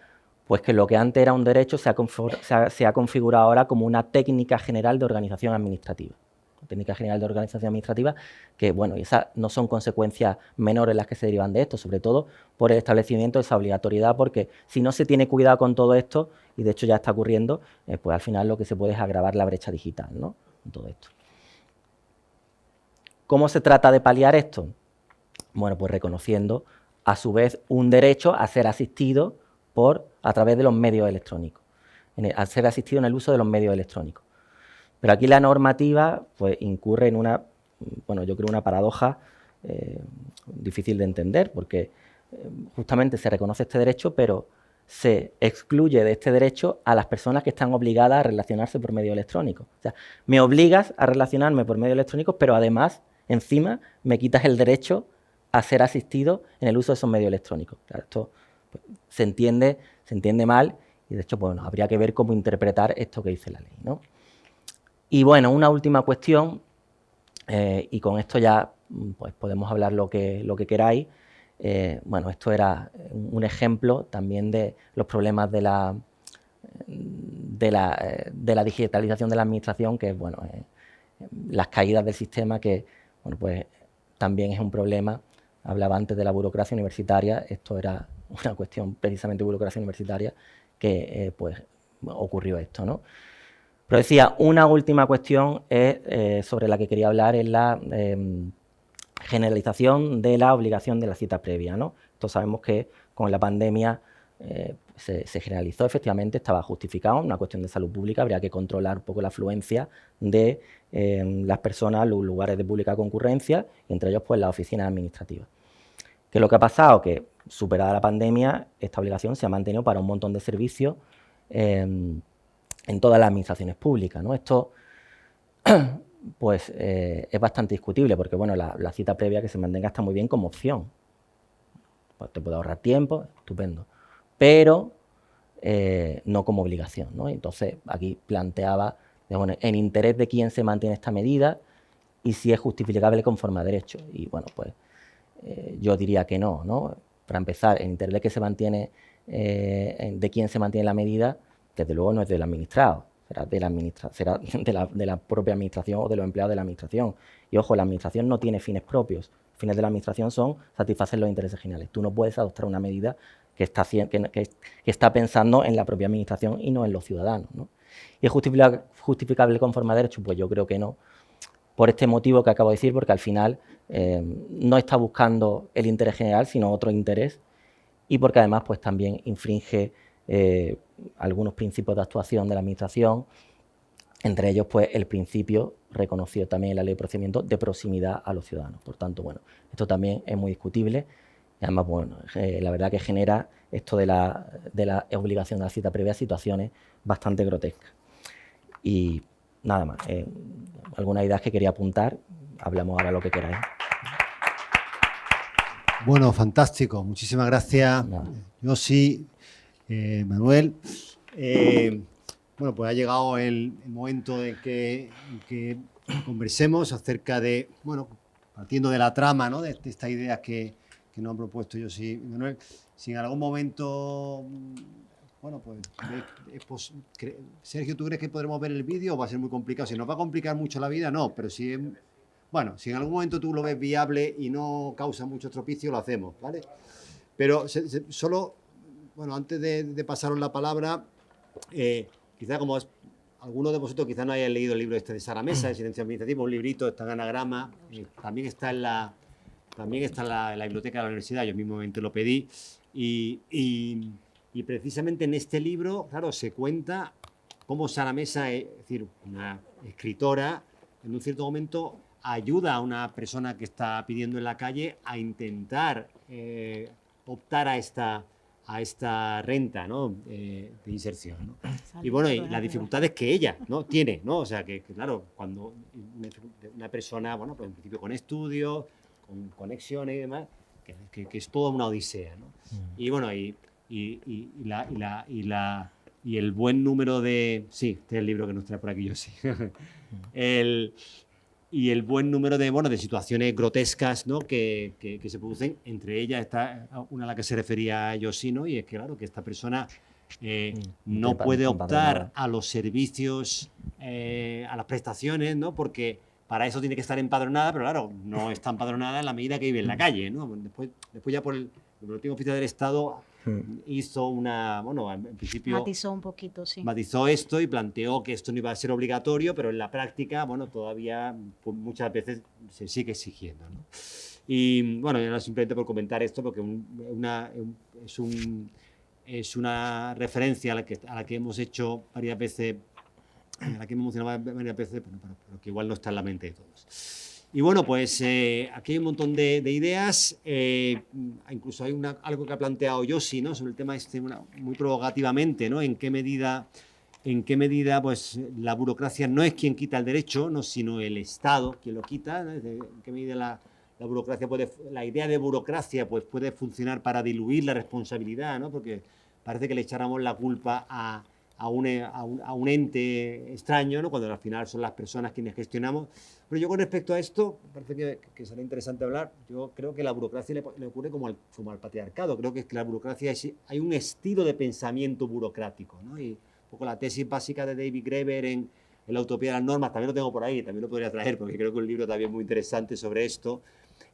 Pues que lo que antes era un derecho se ha configurado ahora como una técnica general de organización administrativa. Técnica general de organización administrativa, que bueno, esas no son consecuencias menores las que se derivan de esto, sobre todo por el establecimiento de esa obligatoriedad, porque si no se tiene cuidado con todo esto, y de hecho ya está ocurriendo, pues al final lo que se puede es agravar la brecha digital, ¿no? En todo esto. ¿Cómo se trata de paliar esto? Bueno, pues reconociendo a su vez un derecho a ser asistido a través de los medios electrónicos, a ser asistido en el uso de los medios electrónicos. Pero aquí la normativa pues, incurre en una, bueno, yo creo una paradoja difícil de entender, porque justamente se reconoce este derecho, pero se excluye de este derecho a las personas que están obligadas a relacionarse por medio electrónico. O sea, me obligas a relacionarme por medio electrónico, pero además, encima, me quitas el derecho a ser asistido en el uso de esos medios electrónicos. Claro, esto pues, se entiende mal y de hecho pues, bueno, habría que ver cómo interpretar esto que dice la ley, ¿no? Y bueno, una última cuestión, y con esto ya pues, podemos hablar lo que queráis. Bueno, esto era un ejemplo también de los problemas de la digitalización de la administración, que es bueno, las caídas del sistema, que bueno, pues, también es un problema. Hablaba antes de la burocracia universitaria, esto era una cuestión precisamente de burocracia universitaria, que pues ocurrió esto, ¿no? Pero decía, una última cuestión sobre la que quería hablar es la generalización de la obligación de la cita previa, ¿no? Todos sabemos que con la pandemia se generalizó, efectivamente, estaba justificado, una cuestión de salud pública, habría que controlar un poco la afluencia de las personas, los lugares de pública concurrencia, y entre ellos pues las oficinas administrativas. ¿Qué es lo que ha pasado? Que superada la pandemia, esta obligación se ha mantenido para un montón de servicios en todas las administraciones públicas, ¿no? Esto pues, es bastante discutible porque bueno, la cita previa que se mantenga está muy bien como opción. Pues te puede ahorrar tiempo, estupendo, pero no como obligación, ¿no? Entonces aquí planteaba bueno, en interés de quién se mantiene esta medida y si es justificable conforme a derecho. Y bueno, pues yo diría que no, ¿no? Para empezar, en interés de que se mantiene, de quién se mantiene la medida, desde luego no es del administrado, será de la propia administración o de los empleados de la administración. Y ojo, la administración no tiene fines propios. Los fines de la administración son satisfacer los intereses generales. Tú no puedes adoptar una medida que está pensando en la propia administración y no en los ciudadanos, ¿no? ¿Y es justificable conforme a derecho? Pues yo creo que no. Por este motivo que acabo de decir, porque al final no está buscando el interés general, sino otro interés, y porque además pues, también infringe algunos principios de actuación de la administración, entre ellos pues, el principio reconocido también en la ley de procedimiento de proximidad a los ciudadanos. Por tanto, bueno, esto también es muy discutible, y además, bueno, la verdad que genera esto de la obligación de la cita previa situaciones bastante grotescas. Y nada más, algunas ideas que quería apuntar, hablamos ahora lo que queráis. Bueno, fantástico. Muchísimas gracias, Josi, Manuel. Bueno, pues ha llegado el momento de que conversemos acerca de, bueno, partiendo de la trama, ¿no? de estas ideas que nos han propuesto Josi y Manuel, si en algún momento bueno, pues Sergio, ¿tú crees que podremos ver el vídeo o va a ser muy complicado? Si nos va a complicar mucho la vida, no, pero si, bueno, si en algún momento tú lo ves viable y no causa mucho estropicio, lo hacemos, ¿vale? Pero solo, bueno, antes de pasaros la palabra, quizá como algunos de vosotros quizá no hayan leído el libro este de Sara Mesa, de Silencio Administrativo, un librito, está en anagrama, también está en la biblioteca de la universidad, yo mismamente lo pedí, y precisamente en este libro, claro, se cuenta cómo Sara Mesa, es decir, una escritora, en un cierto momento ayuda a una persona que está pidiendo en la calle a intentar optar a esta renta, ¿no? De inserción, ¿no? Y bueno, y las dificultades que ella, ¿no? tiene, ¿no? O sea, que claro, cuando una persona, bueno, pues en principio con estudios, con conexiones y demás, que es toda una odisea, ¿no? Y bueno, y el buen número de... Sí, este es el libro que nos trae por aquí, yo sí. Y el buen número de, bueno, de situaciones grotescas, ¿no? que se producen. Entre ellas está una a la que se refería Yoshi, ¿no? Y es que, claro, que esta persona no puede optar a los servicios, a las prestaciones, ¿no? Porque para eso tiene que estar empadronada, pero claro, no está empadronada en la medida que vive en la calle, ¿no? Después ya por el Boletín Oficial del Estado hizo una, bueno, en principio... Matizó un poquito, sí. Matizó esto y planteó que esto no iba a ser obligatorio, pero en la práctica, bueno, todavía pues, muchas veces se sigue exigiendo, ¿no? Y bueno, era simplemente por comentar esto, porque es una referencia a la que hemos hecho varias veces, a la que hemos mencionado varias veces, pero que igual no está en la mente de todos. Y bueno, pues aquí hay un montón de ideas, incluso hay algo que ha planteado Yoshi, ¿no? Sobre el tema este, muy provocativamente, ¿no? En qué medida pues, la burocracia no es quien quita el derecho, ¿no? Sino el Estado quien lo quita, ¿no? En qué medida la burocracia la idea de burocracia pues, puede funcionar para diluir la responsabilidad, ¿no? Porque parece que le echáramos la culpa a un ente extraño, ¿no? Cuando al final son las personas quienes gestionamos. Pero yo con respecto a esto, parece que será interesante hablar, yo creo que la burocracia le ocurre como al patriarcado. Creo que es que la burocracia hay un estilo de pensamiento burocrático, ¿no? Y un poco la tesis básica de David Graeber en La utopía de las normas, también lo tengo por ahí, también lo podría traer, porque creo que un libro también muy interesante sobre esto,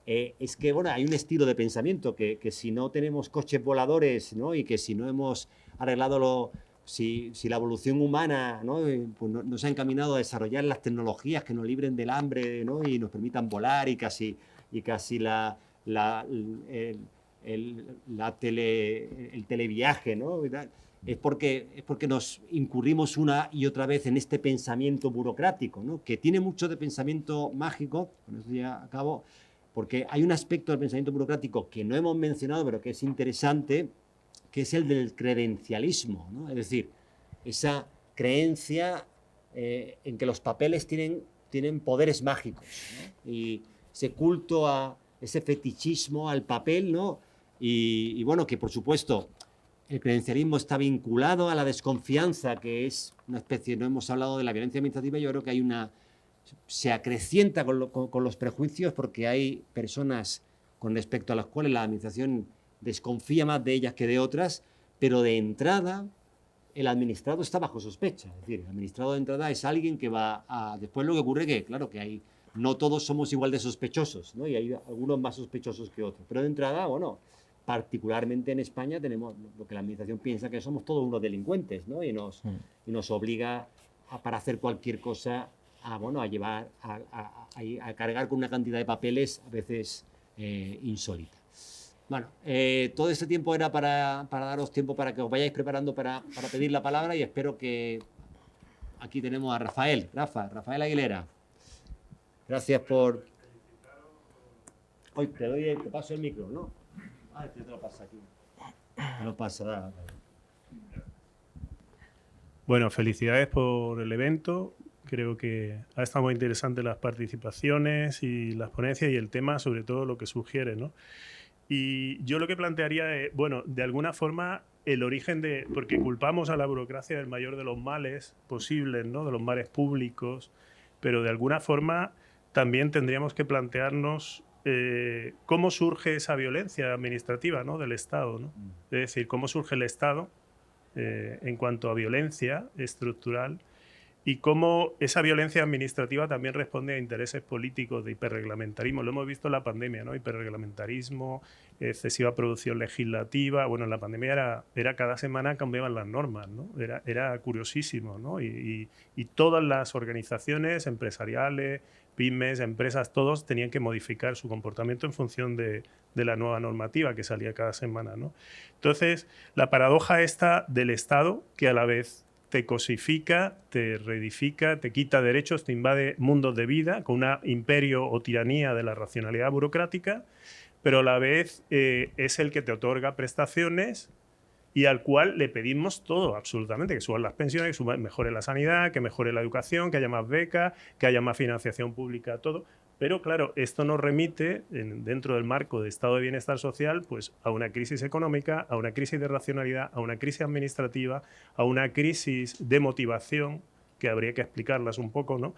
es que bueno, hay un estilo de pensamiento que si no tenemos coches voladores, ¿no? Y que si no hemos arreglado si la evolución humana, ¿no? Pues nos ha encaminado a desarrollar las tecnologías que nos libren del hambre, ¿no? Y nos permitan volar y casi el televiaje, ¿no? Es porque nos incurrimos una y otra vez en este pensamiento burocrático, ¿no? Que tiene mucho de pensamiento mágico, con eso ya acabo, porque hay un aspecto del pensamiento burocrático que no hemos mencionado, pero que es interesante, que es el del credencialismo, ¿no? Es decir, esa creencia en que los papeles tienen poderes mágicos, ¿no? Y ese culto ese fetichismo al papel, ¿no? Y bueno, que por supuesto el credencialismo está vinculado a la desconfianza, que es una especie, no hemos hablado de la violencia administrativa, yo creo que se acrecienta con los prejuicios porque hay personas con respecto a las cuales la administración desconfía más de ellas que de otras, pero de entrada el administrado está bajo sospecha. Es decir, el administrado de entrada es alguien que va a... Después lo que ocurre que, claro, que no todos somos igual de sospechosos, ¿no? Y hay algunos más sospechosos que otros. Pero de entrada, bueno, particularmente en España tenemos lo que la administración piensa que somos todos unos delincuentes, ¿no? Y nos obliga para hacer cualquier cosa a cargar con una cantidad de papeles a veces insólita. Bueno, todo este tiempo era para daros tiempo para que os vayáis preparando para pedir la palabra y espero que aquí tenemos a Rafael Rafael Aguilera. Gracias por... Hoy te paso el micro, ¿no? Te lo pasa aquí. Te lo pasa. Bueno, felicidades por el evento. Creo que ha estado muy interesante las participaciones y las ponencias y el tema, sobre todo lo que sugiere, ¿no? Y yo lo que plantearía es, bueno, de alguna forma el origen porque culpamos a la burocracia del mayor de los males posibles, ¿no? De los males públicos, pero de alguna forma también tendríamos que plantearnos cómo surge esa violencia administrativa, ¿no? Del Estado, ¿no? Es decir, cómo surge el Estado en cuanto a violencia estructural, y cómo esa violencia administrativa también responde a intereses políticos de hiperreglamentarismo. Lo hemos visto en la pandemia, ¿no? Hiperreglamentarismo, excesiva producción legislativa. Bueno, en la pandemia era cada semana cambiaban las normas, ¿no? Era curiosísimo, ¿no? Y todas las organizaciones empresariales, pymes, empresas, todos tenían que modificar su comportamiento en función de la nueva normativa que salía cada semana, ¿no? Entonces, la paradoja esta del Estado, que a la vez te cosifica, te reedifica, te quita derechos, te invade mundos de vida con un imperio o tiranía de la racionalidad burocrática, pero a la vez es el que te otorga prestaciones y al cual le pedimos todo, absolutamente, que suban las pensiones, que mejore la sanidad, que mejore la educación, que haya más becas, que haya más financiación pública, todo. Pero claro, esto nos remite, dentro del marco de estado de bienestar social, pues a una crisis económica, a una crisis de racionalidad, a una crisis administrativa, a una crisis de motivación, que habría que explicarlas un poco, ¿no?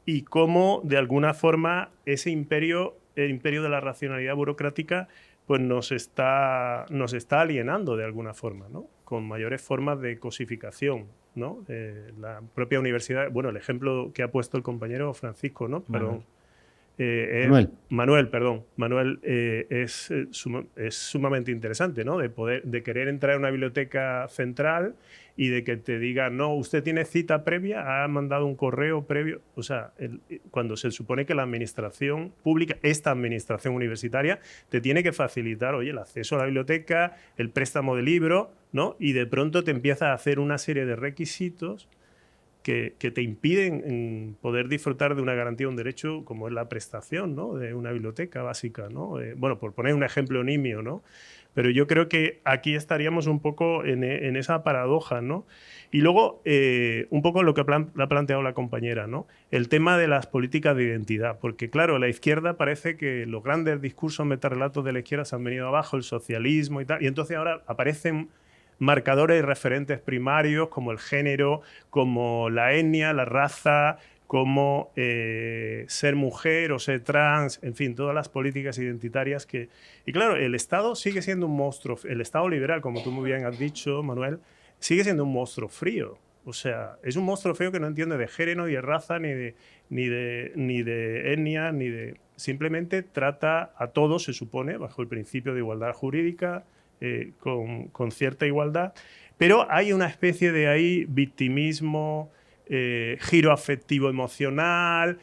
Y cómo, de alguna forma, ese imperio, el imperio de la racionalidad burocrática, pues nos está alienando de alguna forma, ¿no? Con mayores formas de cosificación, ¿no? La propia universidad, bueno, el ejemplo que ha puesto el compañero Francisco, ¿no? Perdón. Manuel, es sumamente interesante, ¿no? De querer entrar a una biblioteca central y de que te diga, no, usted tiene cita previa, ha mandado un correo previo. O sea, cuando se supone que la administración pública, esta administración universitaria, te tiene que facilitar, oye, el acceso a la biblioteca, el préstamo de libros, ¿no? Y de pronto te empieza a hacer una serie de requisitos que te impiden poder disfrutar de una garantía, un derecho como es la prestación, ¿no? De una biblioteca básica, ¿no? Bueno, por poner un ejemplo nimio, ¿no? Pero yo creo que aquí estaríamos un poco en esa paradoja, ¿no? Y luego, un poco lo que ha planteado la compañera, ¿no? El tema de las políticas de identidad, porque claro, la izquierda parece que los grandes discursos metarrelatos de la izquierda se han venido abajo, el socialismo y tal, y entonces ahora aparecen marcadores y referentes primarios como el género, como la etnia, la raza, como ser mujer o ser trans, en fin, todas las políticas identitarias que... Y claro, el Estado sigue siendo un monstruo, el Estado liberal, como tú muy bien has dicho, Manuel, sigue siendo un monstruo frío. O sea, es un monstruo feo que no entiende de género, ni de raza, ni de etnia, ni de... Simplemente trata a todos, se supone, bajo el principio de igualdad jurídica, con cierta igualdad, pero hay una especie de ahí victimismo, giro afectivo emocional,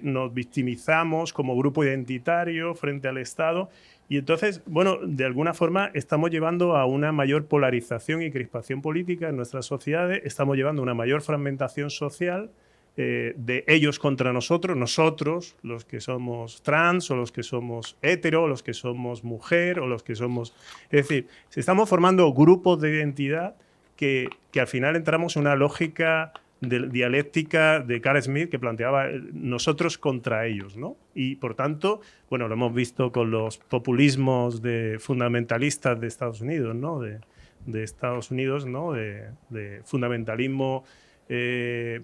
nos victimizamos como grupo identitario frente al Estado y entonces, bueno, de alguna forma estamos llevando a una mayor polarización y crispación política en nuestras sociedades, estamos llevando a una mayor fragmentación social, de ellos contra nosotros, los que somos trans o los que somos hetero, o los que somos mujer o los que somos... Es decir, estamos formando grupos de identidad que al final entramos en una lógica dialéctica de Carl Smith que planteaba nosotros contra ellos, ¿no? Y por tanto, bueno, lo hemos visto con los populismos fundamentalistas de Estados Unidos, ¿no? De Estados Unidos, ¿no? De fundamentalismo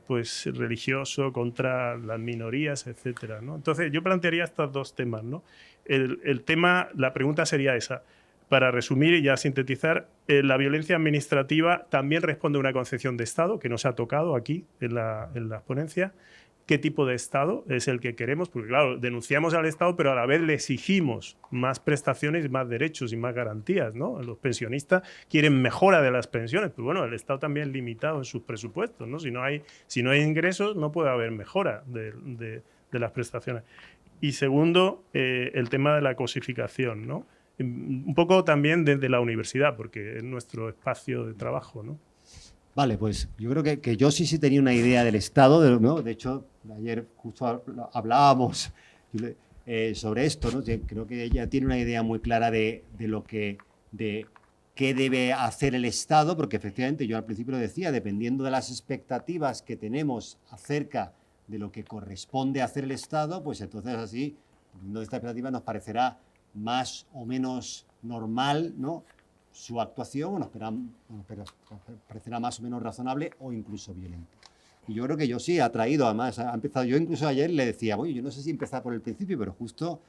pues religioso contra las minorías, etcétera, ¿no? Entonces yo plantearía estos dos temas, ¿no? El tema, la pregunta sería esa. Para resumir y ya sintetizar, la violencia administrativa también responde a una concepción de Estado que nos ha tocado aquí en la ponencia. ¿Qué tipo de Estado es el que queremos? Porque claro, denunciamos al Estado, pero a la vez le exigimos más prestaciones, más derechos y más garantías, ¿no? Los pensionistas quieren mejora de las pensiones, pero bueno, el Estado también es limitado en sus presupuestos, ¿no? Si no hay ingresos, no puede haber mejora de las prestaciones. Y segundo, el tema de la cosificación, ¿no? Un poco también desde la universidad, porque es nuestro espacio de trabajo, ¿no? Vale, pues yo creo que yo sí tenía una idea del Estado, ¿no? De hecho, ayer justo hablábamos sobre esto, ¿no? Creo que ella tiene una idea muy clara de qué debe hacer el Estado, porque efectivamente yo al principio lo decía, dependiendo de las expectativas que tenemos acerca de lo que corresponde hacer el Estado, pues entonces así, dependiendo de esta expectativa, nos parecerá más o menos normal, ¿no? Su actuación, o nos parecerá más o menos razonable o incluso violenta. Y yo creo que yo sí ha traído, además, ha empezado, yo incluso ayer le decía, oye, yo no sé si empezar por el principio, pero justo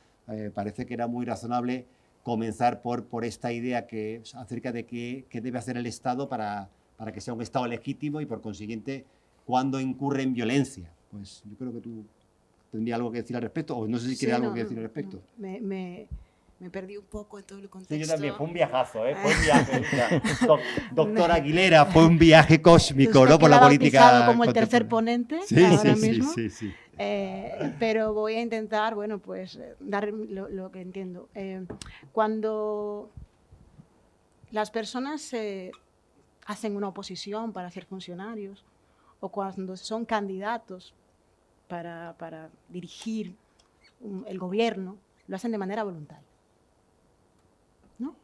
parece que era muy razonable comenzar por esta idea acerca de qué debe hacer el Estado para que sea un Estado legítimo y, por consiguiente, cuando incurre en violencia. Pues yo creo que tú tendrías algo que decir al respecto, o no sé si quieres algo que decir al respecto. Me perdí un poco en todo el contexto. Sí, yo también, fue un viajazo, ¿eh? Fue un viaje. Doctora Aguilera, fue un viaje cósmico, ¿no? Por la política como el tercer ponente sí, ahora sí, mismo. Sí, sí. Pero voy a intentar, bueno, pues dar lo que entiendo. Cuando las personas hacen una oposición para ser funcionarios o cuando son candidatos para dirigir el gobierno, lo hacen de manera voluntaria, ¿no?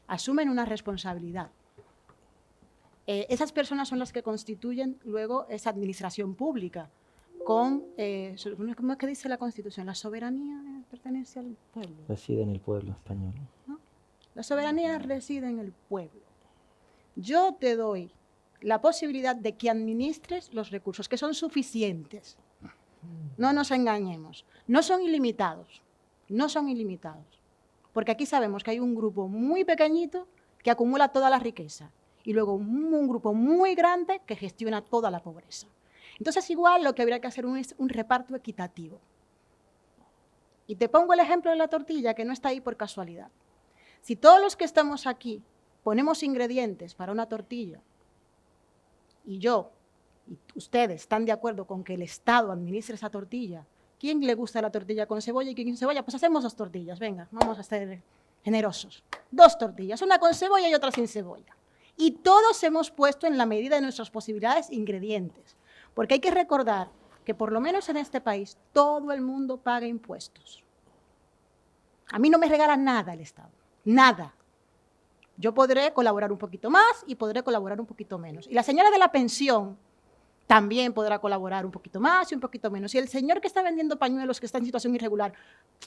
Asumen una responsabilidad. Esas personas son las que constituyen luego esa administración pública con, ¿cómo es que dice la Constitución? La soberanía pertenece al pueblo. Reside en el pueblo español. ¿No? La soberanía reside en el pueblo. Yo te doy la posibilidad de que administres los recursos, que son suficientes. No nos engañemos. No son ilimitados. No son ilimitados. Porque aquí sabemos que hay un grupo muy pequeñito que acumula toda la riqueza y luego un grupo muy grande que gestiona toda la pobreza. Entonces, igual lo que habría que hacer es un reparto equitativo. Y te pongo el ejemplo de la tortilla, que no está ahí por casualidad. Si todos los que estamos aquí ponemos ingredientes para una tortilla y yo y ustedes están de acuerdo con que el Estado administre esa tortilla, ¿quién le gusta la tortilla con cebolla y quién sin cebolla? Pues hacemos 2 tortillas, venga, vamos a ser generosos. 2 tortillas, una con cebolla y otra sin cebolla. Y todos hemos puesto en la medida de nuestras posibilidades ingredientes. Porque hay que recordar que por lo menos en este país todo el mundo paga impuestos. A mí no me regala nada el Estado, nada. Yo podré colaborar un poquito más y podré colaborar un poquito menos. Y la señora de la pensión también podrá colaborar un poquito más y un poquito menos. Y el señor que está vendiendo pañuelos, que está en situación irregular,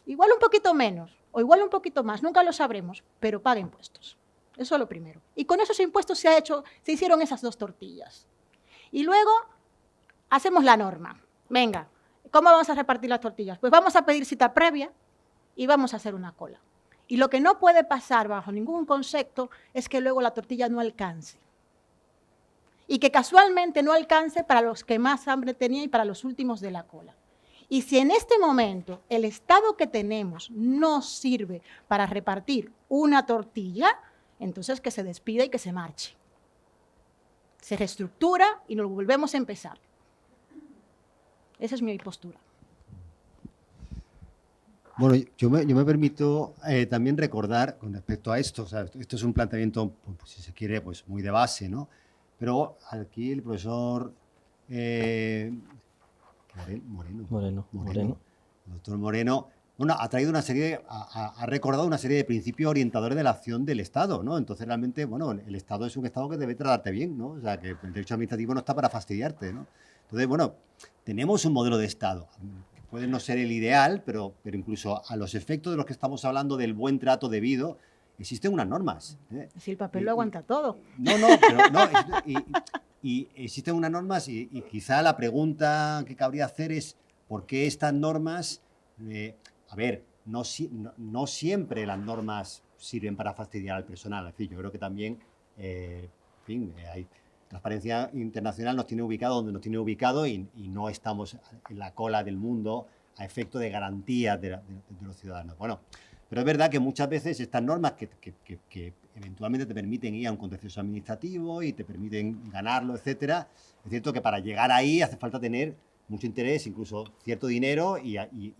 igual un poquito menos o igual un poquito más, nunca lo sabremos, pero paga impuestos. Eso es lo primero. Y con esos impuestos se hicieron esas 2 tortillas. Y luego hacemos la norma. Venga, ¿cómo vamos a repartir las tortillas? Pues vamos a pedir cita previa y vamos a hacer una cola. Y lo que no puede pasar bajo ningún concepto es que luego la tortilla no alcance. Y que casualmente no alcance para los que más hambre tenían y para los últimos de la cola. Y si en este momento el Estado que tenemos no sirve para repartir una tortilla, entonces que se despida y que se marche. Se reestructura y nos volvemos a empezar. Esa es mi postura. Bueno, yo me permito también recordar con respecto a esto, o sea, esto es un planteamiento, pues, si se quiere, pues muy de base, ¿no? Pero aquí el profesor Moreno. El doctor Moreno, bueno, ha traído una serie, ha recordado una serie de principios orientadores de la acción del Estado, ¿no? Entonces, realmente, bueno, el Estado es un Estado que debe tratarte bien, ¿no? O sea, que el derecho administrativo no está para fastidiarte, ¿no? Entonces, bueno, tenemos un modelo de Estado. Puede no ser el ideal, pero incluso a los efectos de los que estamos hablando del buen trato debido, existen unas normas. Si el papel lo aguanta todo. Y existen unas normas y quizá la pregunta que cabría hacer es ¿por qué estas normas? A ver, no siempre las normas sirven para fastidiar al personal. En fin, yo creo que también, hay Transparencia Internacional nos tiene ubicado donde nos tiene ubicado y no estamos en la cola del mundo a efecto de garantías de los ciudadanos. Bueno, pero es verdad que muchas veces estas normas que eventualmente te permiten ir a un contencioso administrativo y te permiten ganarlo, etcétera, es cierto que para llegar ahí hace falta tener mucho interés, incluso cierto dinero y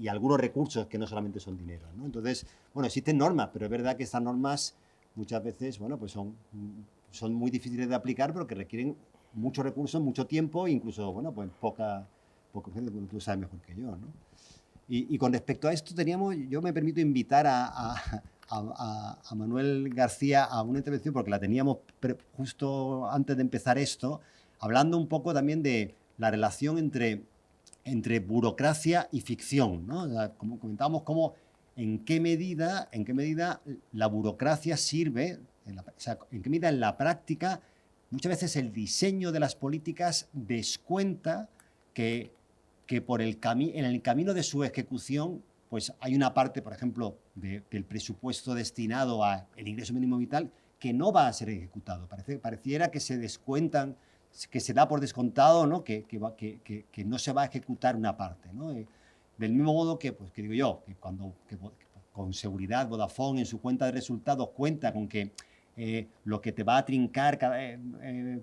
algunos recursos que no solamente son dinero, ¿no? Entonces, bueno, existen normas, pero es verdad que estas normas muchas veces, bueno, pues son muy difíciles de aplicar porque requieren muchos recursos, mucho tiempo, incluso, bueno, pues poca gente, tú sabes mejor que yo, ¿no? Y con respecto a esto yo me permito invitar a Manuel García a una intervención porque la teníamos justo antes de empezar esto, hablando un poco también de la relación entre burocracia y ficción, ¿no? O sea, como comentábamos, en qué medida la burocracia sirve, en qué medida en la práctica muchas veces el diseño de las políticas descuenta que en el camino de su ejecución pues hay una parte, por ejemplo, del presupuesto destinado al ingreso mínimo vital que no va a ser ejecutado. Pareciera que se descuentan, que se da por descontado, ¿no? Que no se va a ejecutar una parte, ¿no? Del mismo modo que, pues, que digo yo, que con seguridad Vodafone en su cuenta de resultados cuenta con que lo que te va a trincar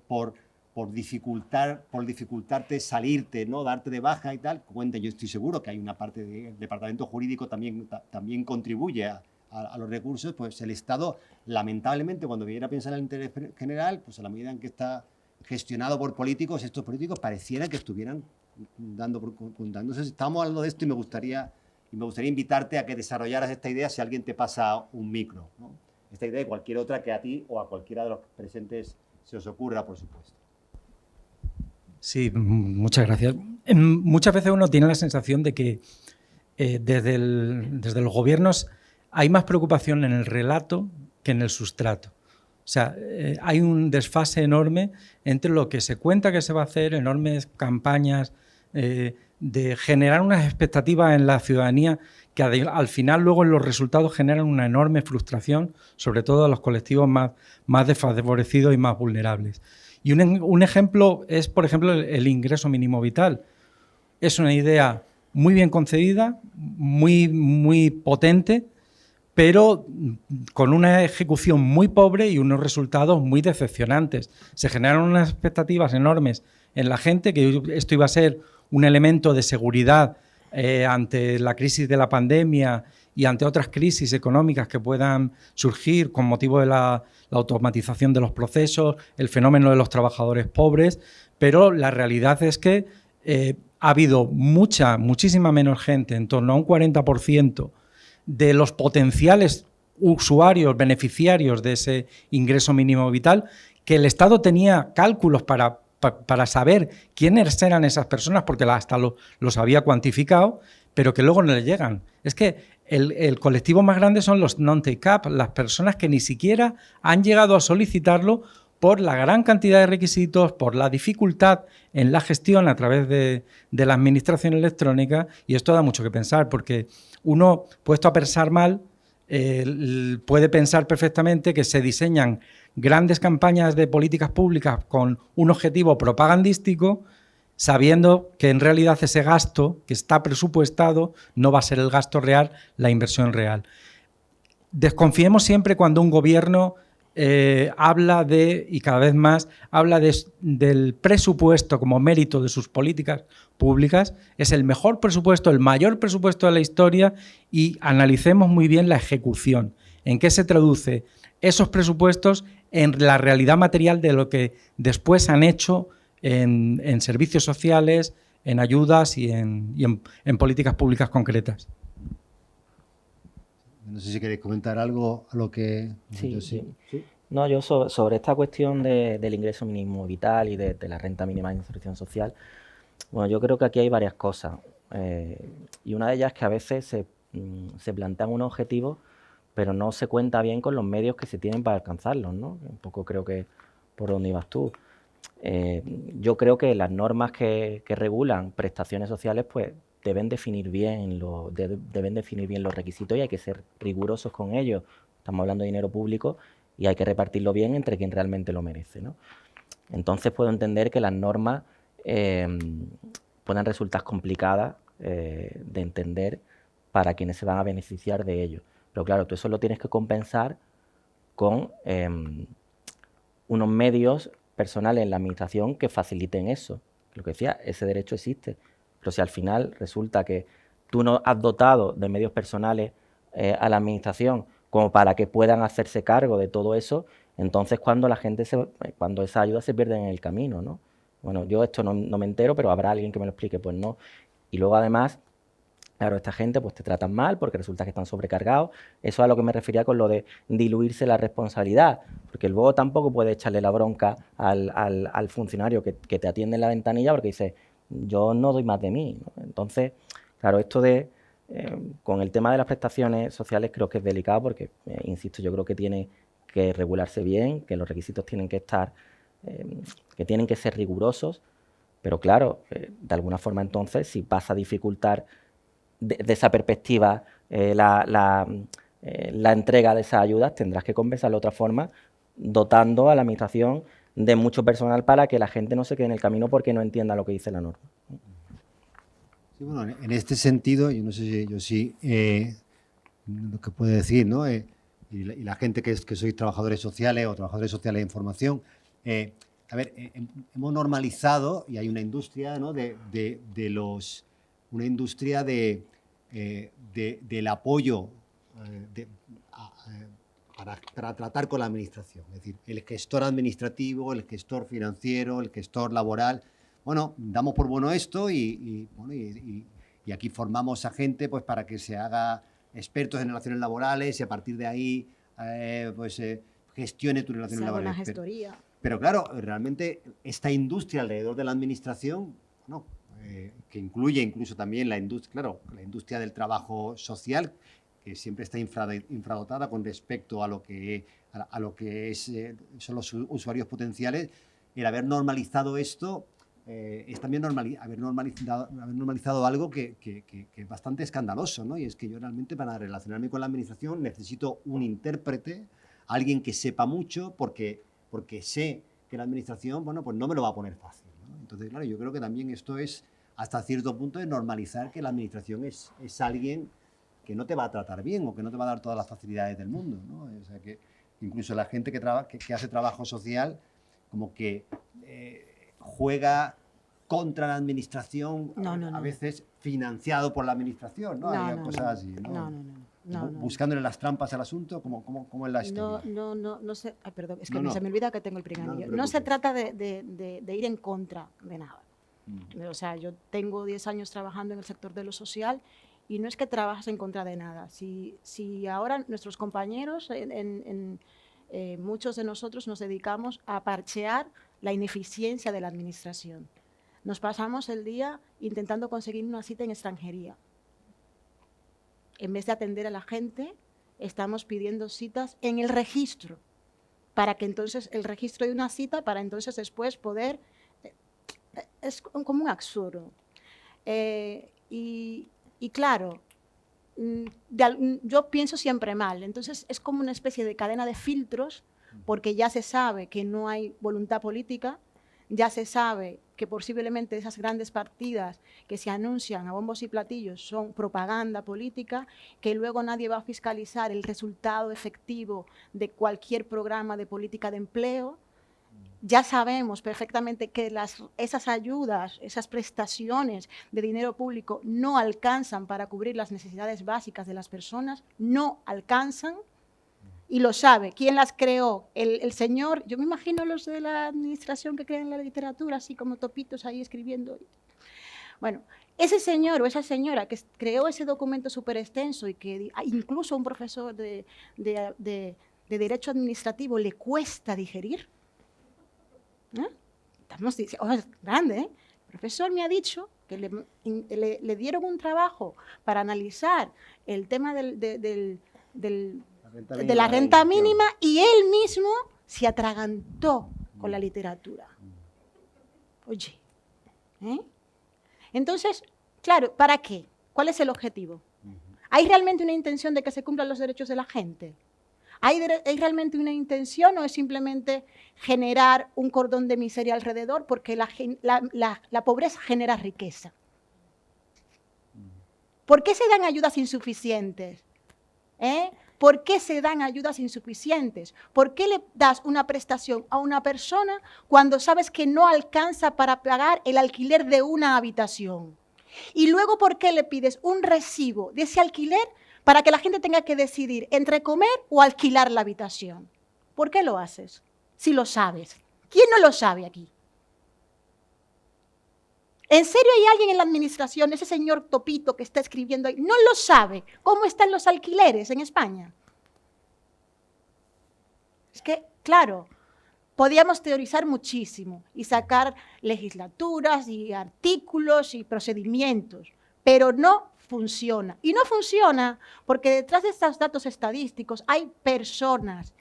por dificultarte salirte, ¿no? Darte de baja y tal, cuenta, yo estoy seguro que hay una parte del departamento jurídico también contribuye a los recursos, pues el Estado, lamentablemente, cuando viene a pensar en el interés general, pues a la medida en que está gestionado por políticos, estos políticos pareciera que estuvieran dándose. Estamos hablando de esto y me gustaría invitarte a que desarrollaras esta idea si alguien te pasa un micro, ¿no? Esta idea y cualquier otra que a ti o a cualquiera de los presentes se os ocurra, por supuesto. Sí, muchas gracias. Muchas veces uno tiene la sensación de que desde los gobiernos hay más preocupación en el relato que en el sustrato. O sea, hay un desfase enorme entre lo que se cuenta que se va a hacer, enormes campañas de generar unas expectativas en la ciudadanía que al final luego en los resultados generan una enorme frustración, sobre todo a los colectivos más desfavorecidos y más vulnerables. Y un ejemplo es, por ejemplo, el ingreso mínimo vital. Es una idea muy bien concebida, muy potente, pero con una ejecución muy pobre y unos resultados muy decepcionantes. Se generaron unas expectativas enormes en la gente, que esto iba a ser un elemento de seguridad ante la crisis de la pandemia y ante otras crisis económicas que puedan surgir con motivo de la automatización de los procesos, el fenómeno de los trabajadores pobres, pero la realidad es que ha habido muchísima menos gente, en torno a un 40%, de los potenciales usuarios, beneficiarios de ese ingreso mínimo vital, que el Estado tenía cálculos para saber quiénes eran esas personas, porque hasta los había cuantificado, pero que luego no le llegan. Es que el colectivo más grande son los non-take-up, las personas que ni siquiera han llegado a solicitarlo por la gran cantidad de requisitos, por la dificultad en la gestión a través de la administración electrónica, y esto da mucho que pensar, porque uno, puesto a pensar mal, puede pensar perfectamente que se diseñan grandes campañas de políticas públicas con un objetivo propagandístico, sabiendo que en realidad ese gasto que está presupuestado no va a ser el gasto real, la inversión real. Desconfiemos siempre cuando un gobierno habla y cada vez más habla del presupuesto como mérito de sus políticas públicas. Es el mejor presupuesto, el mayor presupuesto de la historia, y analicemos muy bien la ejecución. ¿En qué se traduce esos presupuestos en la realidad material de lo que después han hecho en servicios sociales, en ayudas y en políticas públicas concretas? No sé si queréis comentar algo a lo que... Sí. No, yo sobre esta cuestión del ingreso mínimo vital y de la renta mínima de inserción social, bueno, yo creo que aquí hay varias cosas. Y una de ellas es que a veces se plantean unos objetivos, pero no se cuenta bien con los medios que se tienen para alcanzarlos, ¿no? Un poco creo que por donde ibas tú. Yo creo que las normas que regulan prestaciones sociales, pues deben definir bien los requisitos, y hay que ser rigurosos con ellos. Estamos hablando de dinero público y hay que repartirlo bien entre quien realmente lo merece, ¿no? Entonces puedo entender que las normas puedan resultar complicadas de entender para quienes se van a beneficiar de ello. Pero claro, tú eso lo tienes que compensar con unos medios personales en la administración que faciliten eso. Lo que decía, ese derecho existe. Pero si al final resulta que tú no has dotado de medios personales a la administración como para que puedan hacerse cargo de todo eso, entonces cuando esa ayuda se pierde en el camino, ¿no? Bueno, yo esto no me entero, pero habrá alguien que me lo explique. Pues no. Y luego además, claro, esta gente pues te tratan mal porque resulta que están sobrecargados. Eso es a lo que me refería con lo de diluirse la responsabilidad, porque luego tampoco puede echarle la bronca al funcionario que te atiende en la ventanilla porque dice, yo no doy más de mí, ¿no? Entonces, claro, esto con el tema de las prestaciones sociales creo que es delicado porque, insisto, yo creo que tiene que regularse bien, que los requisitos tienen que estar, que tienen que ser rigurosos, pero claro, de alguna forma entonces, si vas a dificultar desde esa perspectiva la entrega de esas ayudas, tendrás que compensarlo de otra forma, dotando a la administración de mucho personal para que la gente no se quede en el camino porque no entienda lo que dice la norma. Sí, bueno, en este sentido, yo no sé si yo sí lo que puede decir, ¿no? Y la gente que sois trabajadores sociales o trabajadores sociales de información, a ver, hemos normalizado, y hay una industria, ¿no? Una industria del apoyo para tratar con la administración. Es decir, el gestor administrativo, el gestor financiero, el gestor laboral. Bueno, damos por bueno esto y aquí formamos a gente pues, para que se haga expertos en relaciones laborales y a partir de ahí gestione tus relaciones laborales. Una gestoría. Pero claro, realmente esta industria alrededor de la administración, ¿no? Que incluye incluso también la industria del trabajo social, que siempre está infradotada con respecto a lo que son los usuarios potenciales, el haber normalizado esto es también haber normalizado algo que es bastante escandaloso, ¿no? Y es que yo realmente para relacionarme con la administración necesito un intérprete, alguien que sepa mucho, porque sé que la administración, bueno, pues no me lo va a poner fácil, ¿no? Entonces, claro, yo creo que también esto es, hasta cierto punto, de normalizar que la administración es alguien que no te va a tratar bien o que no te va a dar todas las facilidades del mundo, ¿no? O sea, que incluso la gente que hace trabajo social como que juega contra la administración, a veces financiado por la administración, ¿no? Hay cosas así, ¿no? No. Buscándole las trampas al asunto, ¿cómo es la historia? No sé, ay, perdón, es que se me olvida que tengo el priganillo. No se trata de ir en contra de nada. O sea, yo tengo 10 años trabajando en el sector de lo social y no es que trabajes en contra de nada. Si ahora nuestros compañeros, muchos de nosotros nos dedicamos a parchear la ineficiencia de la administración. Nos pasamos el día intentando conseguir una cita en extranjería. En vez de atender a la gente, estamos pidiendo citas en el registro, para que entonces el registro de una cita, para entonces después poder... Es como un absurdo. Y claro, yo pienso siempre mal, entonces es como una especie de cadena de filtros, porque ya se sabe que no hay voluntad política, ya se sabe que posiblemente esas grandes partidas que se anuncian a bombos y platillos son propaganda política, que luego nadie va a fiscalizar el resultado efectivo de cualquier programa de política de empleo. Ya sabemos perfectamente que esas ayudas, esas prestaciones de dinero público no alcanzan para cubrir las necesidades básicas de las personas, no alcanzan. Y lo sabe. ¿Quién las creó? El señor, yo me imagino los de la administración que crean la literatura, así como topitos ahí escribiendo. Bueno, ese señor o esa señora que creó ese documento súper extenso y que incluso a un profesor de Derecho Administrativo le cuesta digerir. Estamos diciendo, es grande, ¿eh? El profesor me ha dicho que le dieron un trabajo para analizar el tema de la renta mínima y él mismo se atragantó con la literatura. Oye, Entonces, claro, ¿para qué? ¿Cuál es el objetivo? ¿Hay realmente una intención de que se cumplan los derechos de la gente? ¿Hay realmente una intención o es simplemente generar un cordón de miseria alrededor? Porque la pobreza genera riqueza. ¿Por qué se dan ayudas insuficientes? ¿Por qué se dan ayudas insuficientes? ¿Por qué le das una prestación a una persona cuando sabes que no alcanza para pagar el alquiler de una habitación? Y luego, ¿por qué le pides un recibo de ese alquiler para que la gente tenga que decidir entre comer o alquilar la habitación? ¿Por qué lo haces? Si lo sabes. ¿Quién no lo sabe aquí? ¿En serio hay alguien en la administración, ese señor Topito que está escribiendo ahí, no lo sabe cómo están los alquileres en España? Es que, claro, podíamos teorizar muchísimo y sacar legislaturas y artículos y procedimientos, pero no funciona. Y no funciona porque detrás de estos datos estadísticos hay personas.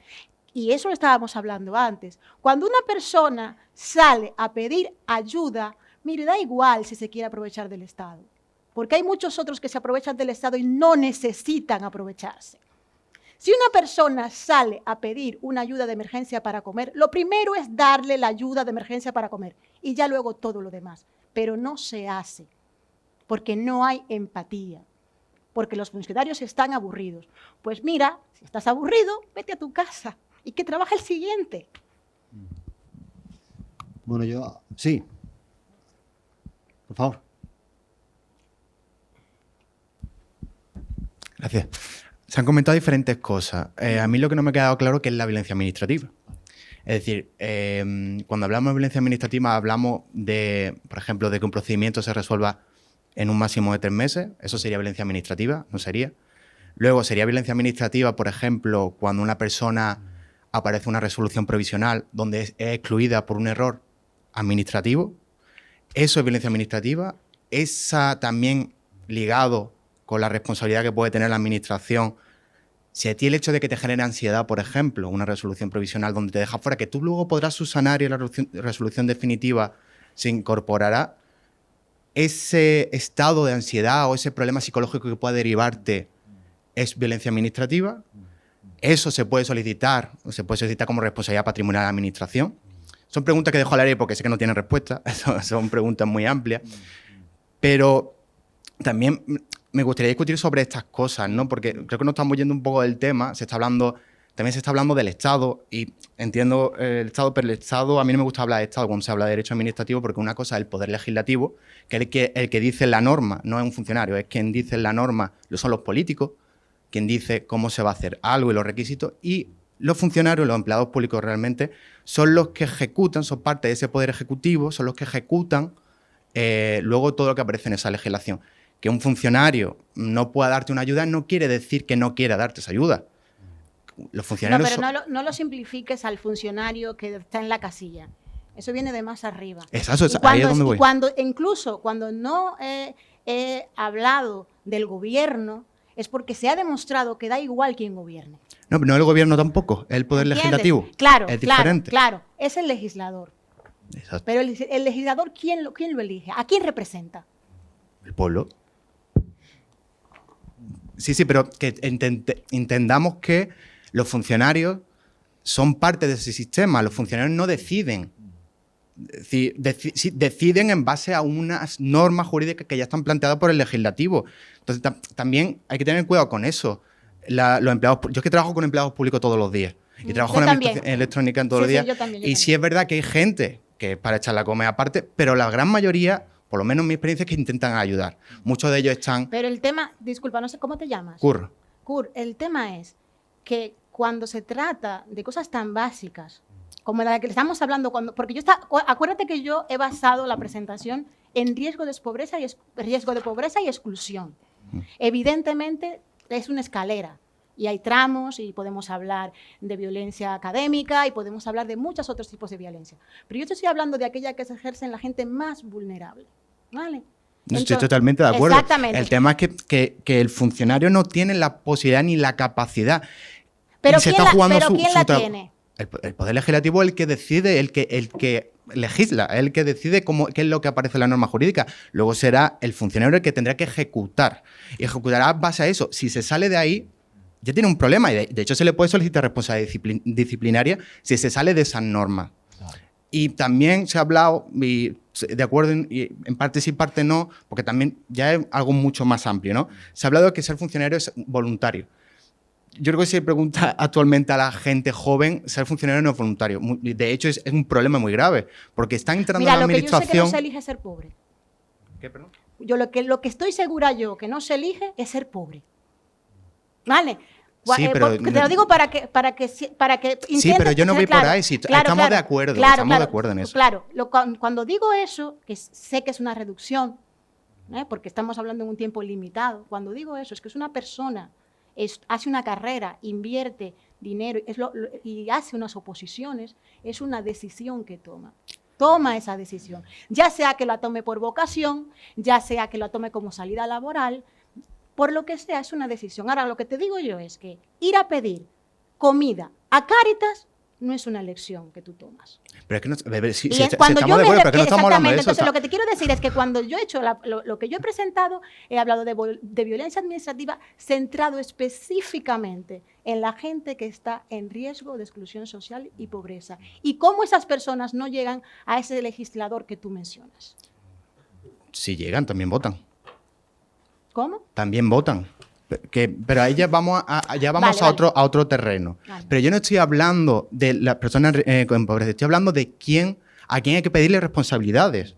Y eso lo estábamos hablando antes. Cuando una persona sale a pedir ayuda, mire, da igual si se quiere aprovechar del Estado. porque hay muchos otros que se aprovechan del Estado y no necesitan aprovecharse. Si una persona sale a pedir una ayuda de emergencia para comer, lo primero es darle la ayuda de emergencia para comer y ya luego todo lo demás. Pero no se hace, porque no hay empatía, porque los funcionarios están aburridos. Pues mira, si estás aburrido, vete a tu casa y que trabaje el siguiente. Bueno, yo... Sí. Por favor. Gracias. Se han comentado diferentes cosas. A mí lo que no me ha quedado claro que es la violencia administrativa. Es decir, cuando hablamos de violencia administrativa hablamos de, por ejemplo, de que un procedimiento se resuelva en un máximo de 3 meses. Eso sería violencia administrativa, no sería. Luego sería violencia administrativa, por ejemplo, cuando una persona aparece una resolución provisional donde es excluida por un error administrativo. Eso es violencia administrativa. Esa también ligado con la responsabilidad que puede tener la administración. Si a ti el hecho de que te genere ansiedad, por ejemplo, una resolución provisional donde te deja fuera, que tú luego podrás subsanar y la resolución definitiva se incorporará, ese estado de ansiedad o ese problema psicológico que pueda derivarte es violencia administrativa. Eso se puede solicitar como responsabilidad patrimonial de la administración. Son preguntas que dejo al aire porque sé que no tienen respuesta. Son preguntas muy amplias. Pero también me gustaría discutir sobre estas cosas, ¿no? Porque creo que nos estamos yendo un poco del tema. También se está hablando del Estado y entiendo el Estado, pero el Estado, a mí no me gusta hablar de Estado cuando se habla de derecho administrativo porque una cosa es el poder legislativo, que es el que dice la norma, no es un funcionario, es quien dice la norma, son los políticos, quien dice cómo se va a hacer algo y los requisitos, y los funcionarios, los empleados públicos realmente, son los que ejecutan, son parte de ese poder ejecutivo, son los que ejecutan luego todo lo que aparece en esa legislación. Que un funcionario no pueda darte una ayuda no quiere decir que no quiera darte esa ayuda. Los funcionarios No lo simplifiques al funcionario que está en la casilla. Eso viene de más arriba. Exacto, ahí es donde voy. Incluso cuando no he hablado del gobierno, es porque se ha demostrado que da igual quién gobierne. No, pero no el gobierno tampoco, es el poder legislativo. Claro, es diferente. Claro, es el legislador. Exacto. Pero el legislador, ¿quién lo elige? ¿A quién representa? El pueblo. Sí, pero que entendamos que los funcionarios son parte de ese sistema. Los funcionarios no deciden. Deciden en base a unas normas jurídicas que ya están planteadas por el legislativo. Entonces, también hay que tener cuidado con eso. Los empleados, yo es que trabajo con empleados públicos todos los días. Y trabajo en administración electrónica todos los días. Yo también. Sí es verdad que hay gente que es para echar la come aparte, pero la gran mayoría, por lo menos mi experiencia, es que intentan ayudar. Muchos de ellos están... Pero el tema, disculpa, no sé cómo te llamas. Curro. El tema es que cuando se trata de cosas tan básicas como la que estamos hablando, porque acuérdate que yo he basado la presentación en riesgo de pobreza y exclusión. Evidentemente es una escalera y hay tramos y podemos hablar de violencia académica y podemos hablar de muchos otros tipos de violencia. Pero yo te estoy hablando de aquella que se ejerce en la gente más vulnerable, ¿vale? Estoy totalmente de acuerdo. Exactamente. El tema es que el funcionario no tiene la posibilidad ni la capacidad. Pero ¿quién la tiene? El poder legislativo es el que decide, el que legisla, el que decide qué es lo que aparece en la norma jurídica. Luego será el funcionario el que tendrá que ejecutar. Y ejecutará en base a eso. Si se sale de ahí, ya tiene un problema. Y de hecho se le puede solicitar responsabilidad disciplinaria si se sale de esas normas. Claro. Y también se ha hablado, y de acuerdo, y en parte sí, parte no, porque también ya es algo mucho más amplio, ¿no? Se ha hablado de que ser funcionario es voluntario. Yo creo que si se pregunta actualmente a la gente joven, ser funcionario no es voluntario. De hecho, es un problema muy grave, porque están entrando en la administración... Mira, lo que yo sé que no se elige es ser pobre. ¿Qué, perdón? Lo que estoy segura yo que no se elige es ser pobre. ¿Vale? Sí, pero te lo digo para que intentes. Sí, pero yo no voy por ahí. Estamos de acuerdo. Estamos de acuerdo en eso. Claro, cuando digo eso, que sé que es una reducción, porque estamos hablando en un tiempo limitado, cuando digo eso es que es una persona... hace una carrera, invierte dinero y hace unas oposiciones, es una decisión que toma. Toma esa decisión, ya sea que la tome por vocación, ya sea que la tome como salida laboral, por lo que sea, es una decisión. Ahora, lo que te digo yo es que ir a pedir comida a Cáritas no es una elección que tú tomas. Pero es que no, si Y estamos cuando de yo me acuerdo, pero es que no estamos hablando de exactamente, eso. entonces lo que te quiero decir es que cuando yo he hecho lo que yo he presentado, he hablado de violencia administrativa centrado específicamente en la gente que está en riesgo de exclusión social y pobreza y cómo esas personas no llegan a ese legislador que tú mencionas. Si llegan, también votan. ¿Cómo? También votan. Pero ahí ya vamos Vale, a otro terreno. Vale. Pero yo no estoy hablando de las personas con pobreza, estoy hablando de a quién hay que pedirle responsabilidades.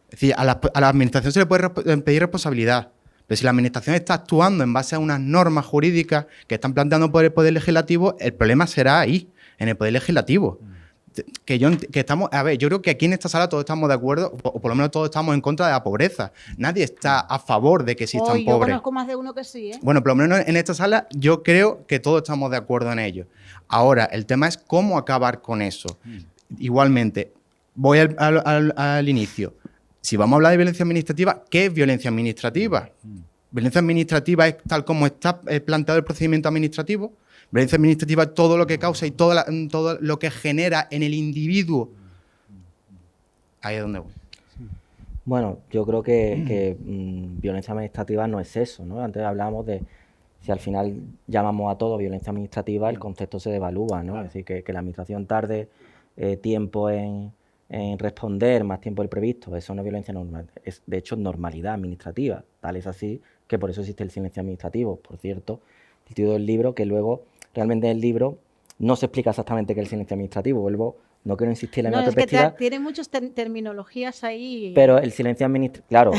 Es decir, a la administración se le puede pedir responsabilidad. Pero si la administración está actuando en base a unas normas jurídicas que están planteando por el Poder Legislativo, el problema será ahí, en el Poder Legislativo. Yo creo que aquí en esta sala todos estamos de acuerdo, o por lo menos todos estamos en contra de la pobreza. Nadie está a favor de que existan Yo pobres. conozco más de uno que sí, ¿eh? Bueno, por lo menos en esta sala yo creo que todos estamos de acuerdo en ello. Ahora, el tema es cómo acabar con eso. Igualmente, voy al inicio. Si vamos a hablar de violencia administrativa, ¿qué es violencia administrativa? Violencia administrativa es tal como está planteado el procedimiento administrativo. Violencia administrativa es todo lo que causa y todo lo que genera en el individuo. Ahí es donde voy. Bueno, yo creo que violencia administrativa no es eso, ¿no? Antes hablábamos de si al final llamamos a todo violencia administrativa, el concepto se devalúa, ¿no? Es decir, que la administración tarde tiempo en responder, más tiempo del previsto, eso no es violencia normal, es de hecho normalidad administrativa. Tal es así que por eso existe el silencio administrativo. Por cierto, el título del libro, que luego realmente en el libro no se explica exactamente qué es el silencio administrativo. No quiero insistir en la perspectiva. Es que tiene muchas terminologías ahí. Pero el silencio administrativo, claro,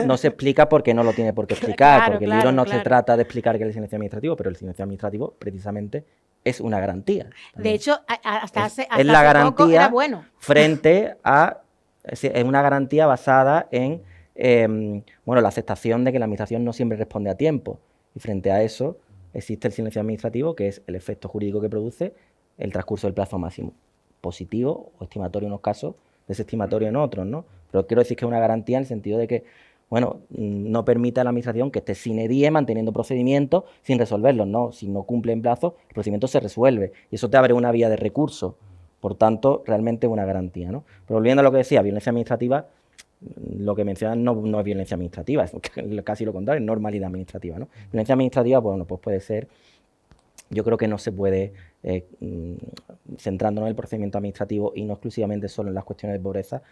no se explica porque no lo tiene por qué explicar, Claro, porque el libro no se trata de explicar qué es el silencio administrativo, pero el silencio administrativo precisamente es una garantía. De hecho, hasta es hace la garantía poco era bueno. frente a, es una garantía basada en la aceptación de que la administración no siempre responde a tiempo. Y frente a eso existe el silencio administrativo, que es el efecto jurídico que produce el transcurso del plazo máximo, positivo o estimatorio en unos casos, desestimatorio en otros, ¿no? Pero quiero decir que es una garantía en el sentido de que, bueno, no permite a la administración que esté sine die manteniendo procedimientos sin resolverlos, ¿no? Si no cumple en plazo, el procedimiento se resuelve y eso te abre una vía de recurso. Por tanto, realmente es una garantía, ¿no? Pero volviendo a lo que decía, violencia administrativa, lo que mencionan no es violencia administrativa, es casi lo contrario, es normalidad administrativa, ¿no? Violencia administrativa, bueno, pues puede ser, yo creo que no se puede, centrándonos en el procedimiento administrativo y no exclusivamente solo en las cuestiones de pobreza,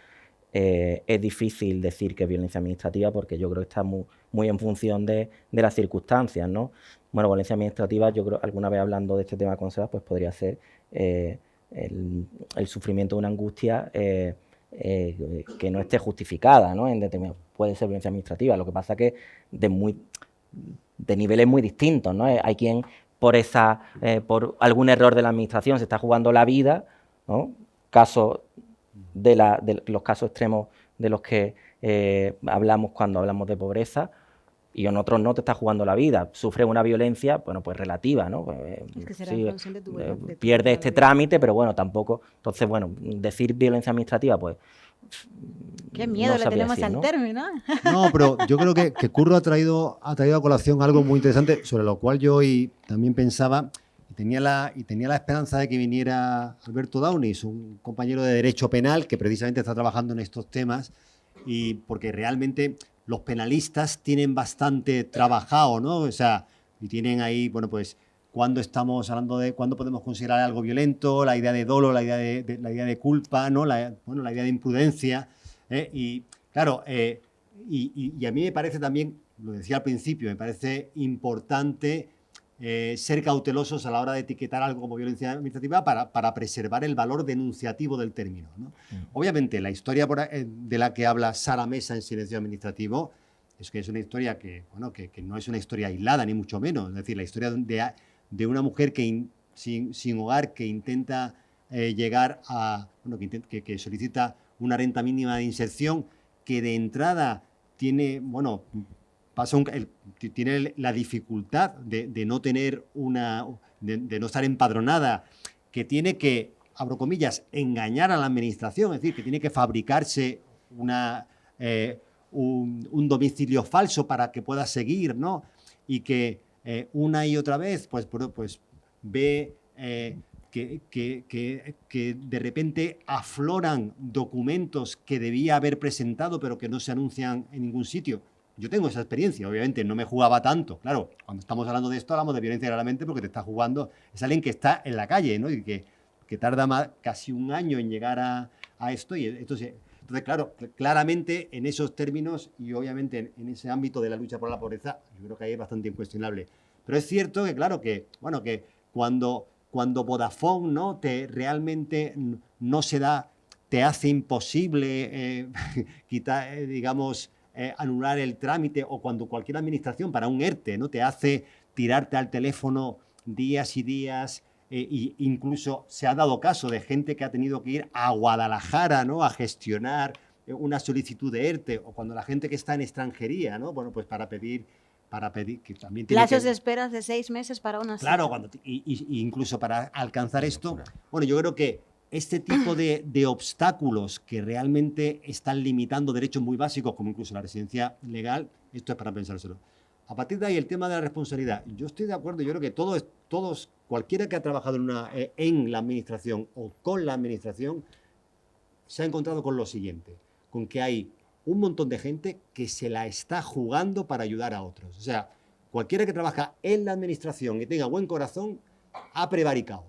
es difícil decir que es violencia administrativa porque yo creo que está muy en función de las circunstancias, ¿no? Bueno, violencia administrativa, yo creo, alguna vez hablando de este tema con Sebas, pues podría ser el sufrimiento de una angustia que no esté justificada, ¿no? Puede ser violencia administrativa, lo que pasa que de niveles muy distintos, ¿no? Hay quien por algún error de la administración se está jugando la vida, ¿no? De los casos extremos de los que hablamos cuando hablamos de pobreza, y en otros no te está jugando la vida, sufres una violencia, bueno, pues relativa, ¿no? Es que será sí, en función de tu pierde este trámite, pero bueno, tampoco. Entonces, bueno, decir violencia administrativa, pues. Qué miedo no le tenemos decir, al ¿no? término. No, pero yo creo que Curro ha traído a colación algo muy interesante, sobre lo cual yo hoy también pensaba y tenía la esperanza de que viniera Alberto Downis, un compañero de Derecho Penal que precisamente está trabajando en estos temas, y porque realmente los penalistas tienen bastante trabajado, ¿no? O sea, y tienen ahí, bueno, pues, cuando estamos hablando de cuándo podemos considerar algo violento, la idea de dolo, la idea de culpa, ¿no? La idea de imprudencia. Y claro, y a mí me parece también, lo decía al principio, me parece importante ser cautelosos a la hora de etiquetar algo como violencia administrativa para preservar el valor denunciativo del término, ¿no? Obviamente, la historia de la que habla Sara Mesa en Silencio Administrativo es que es una historia que no es una historia aislada, ni mucho menos. Es decir, la historia de una mujer sin hogar que intenta llegar a... Bueno, que solicita una renta mínima de inserción, que de entrada tiene... Bueno, tiene la dificultad de no tener de no estar empadronada, que tiene que, abro comillas, engañar a la administración, es decir, que tiene que fabricarse un domicilio falso para que pueda seguir, ¿no? Y que una y otra vez pues ve que de repente afloran documentos que debía haber presentado pero que no se anuncian en ningún sitio. Yo tengo esa experiencia, obviamente no me jugaba tanto. Claro, cuando estamos hablando de esto hablamos de violencia claramente porque te está jugando, es alguien que está en la calle, ¿no? Y que tarda casi un año en llegar a esto. Y entonces, claro, claramente en esos términos y obviamente en ese ámbito de la lucha por la pobreza, yo creo que ahí es bastante incuestionable. Pero es cierto que, claro, que cuando Vodafone, ¿no?, realmente no se da, te hace imposible quitar, digamos, anular el trámite, o cuando cualquier administración para un ERTE, ¿no?, te hace tirarte al teléfono días y días, e incluso se ha dado caso de gente que ha tenido que ir a Guadalajara, ¿no?, a gestionar una solicitud de ERTE, o cuando la gente que está en extranjería, ¿no?, bueno, pues para pedir que también tiene plazos de esperas de 6 meses para una cita. Claro, y incluso para alcanzar esto, bueno, yo creo que este tipo de obstáculos que realmente están limitando derechos muy básicos, como incluso la residencia legal, esto es para pensárselo. A partir de ahí, el tema de la responsabilidad. Yo estoy de acuerdo, yo creo que todos, cualquiera que ha trabajado en la administración o con la administración, se ha encontrado con lo siguiente, con que hay un montón de gente que se la está jugando para ayudar a otros. O sea, cualquiera que trabaja en la administración y tenga buen corazón, ha prevaricado.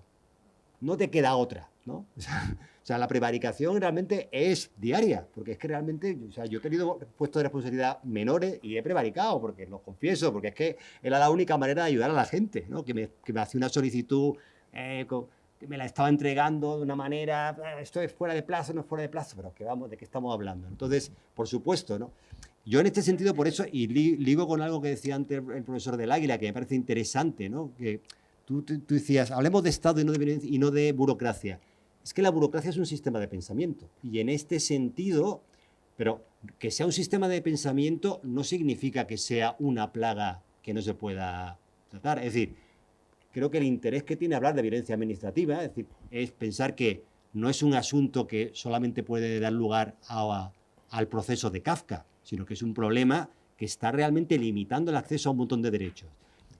No te queda otra, ¿no? O sea, la prevaricación realmente es diaria, porque es que realmente, o sea, yo he tenido puestos de responsabilidad menores y he prevaricado, porque lo confieso, porque es que era la única manera de ayudar a la gente, ¿no? Que me hacía una solicitud, que me la estaba entregando de una manera, esto es fuera de plazo, no es fuera de plazo, pero que vamos, ¿de qué estamos hablando? Entonces, por supuesto, ¿no? Yo en este sentido, por eso, y ligo con algo que decía antes el profesor del Águila, que me parece interesante, ¿no? Que tú decías, hablemos de Estado y no de burocracia. Es que la burocracia es un sistema de pensamiento, y en este sentido, pero que sea un sistema de pensamiento no significa que sea una plaga que no se pueda tratar. Es decir, creo que el interés que tiene hablar de violencia administrativa, es decir, es pensar que no es un asunto que solamente puede dar lugar al proceso de Kafka, sino que es un problema que está realmente limitando el acceso a un montón de derechos.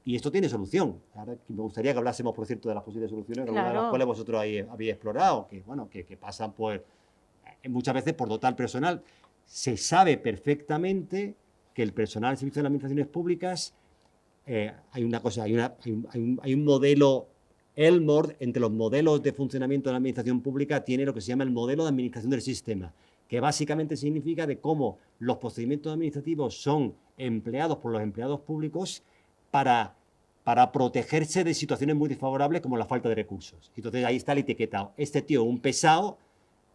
Y esto tiene solución. Ahora me gustaría que hablásemos, por cierto, de las posibles soluciones, claro, algunas de las cuales vosotros habéis explorado, que, bueno, que pasan por, muchas veces por dotar personal. Se sabe perfectamente que el personal del servicio de las administraciones públicas, hay un modelo, ELMOR, entre los modelos de funcionamiento de la administración pública, tiene lo que se llama el modelo de administración del sistema, que básicamente significa de cómo los procedimientos administrativos son empleados por los empleados públicos para protegerse de situaciones muy desfavorables como la falta de recursos. Entonces ahí está el etiquetado. Este tío, un pesado,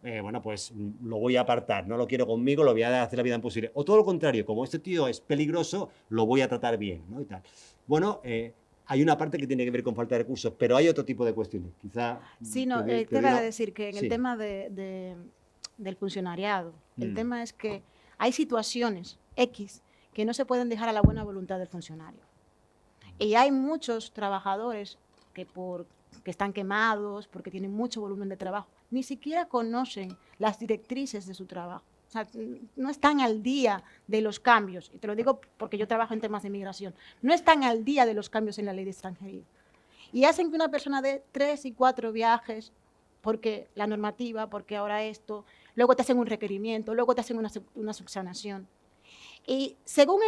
bueno, pues lo voy a apartar, no lo quiero conmigo, lo voy a hacer la vida imposible. O todo lo contrario, como este tío es peligroso, lo voy a tratar bien, ¿no? Y tal. Bueno, hay una parte que tiene que ver con falta de recursos, pero hay otro tipo de cuestiones. Quizá... Sí, no, te voy a decir que en el tema del funcionariado, el tema es que hay situaciones X que no se pueden dejar a la buena voluntad del funcionario. Y hay muchos trabajadores que están quemados, porque tienen mucho volumen de trabajo, ni siquiera conocen las directrices de su trabajo. O sea, no están al día de los cambios. Y te lo digo porque yo trabajo en temas de migración. No están al día de los cambios en la ley de extranjería. Y hacen que una persona dé 3 y 4 viajes, porque la normativa, porque ahora esto, luego te hacen un requerimiento, luego te hacen una subsanación. Y según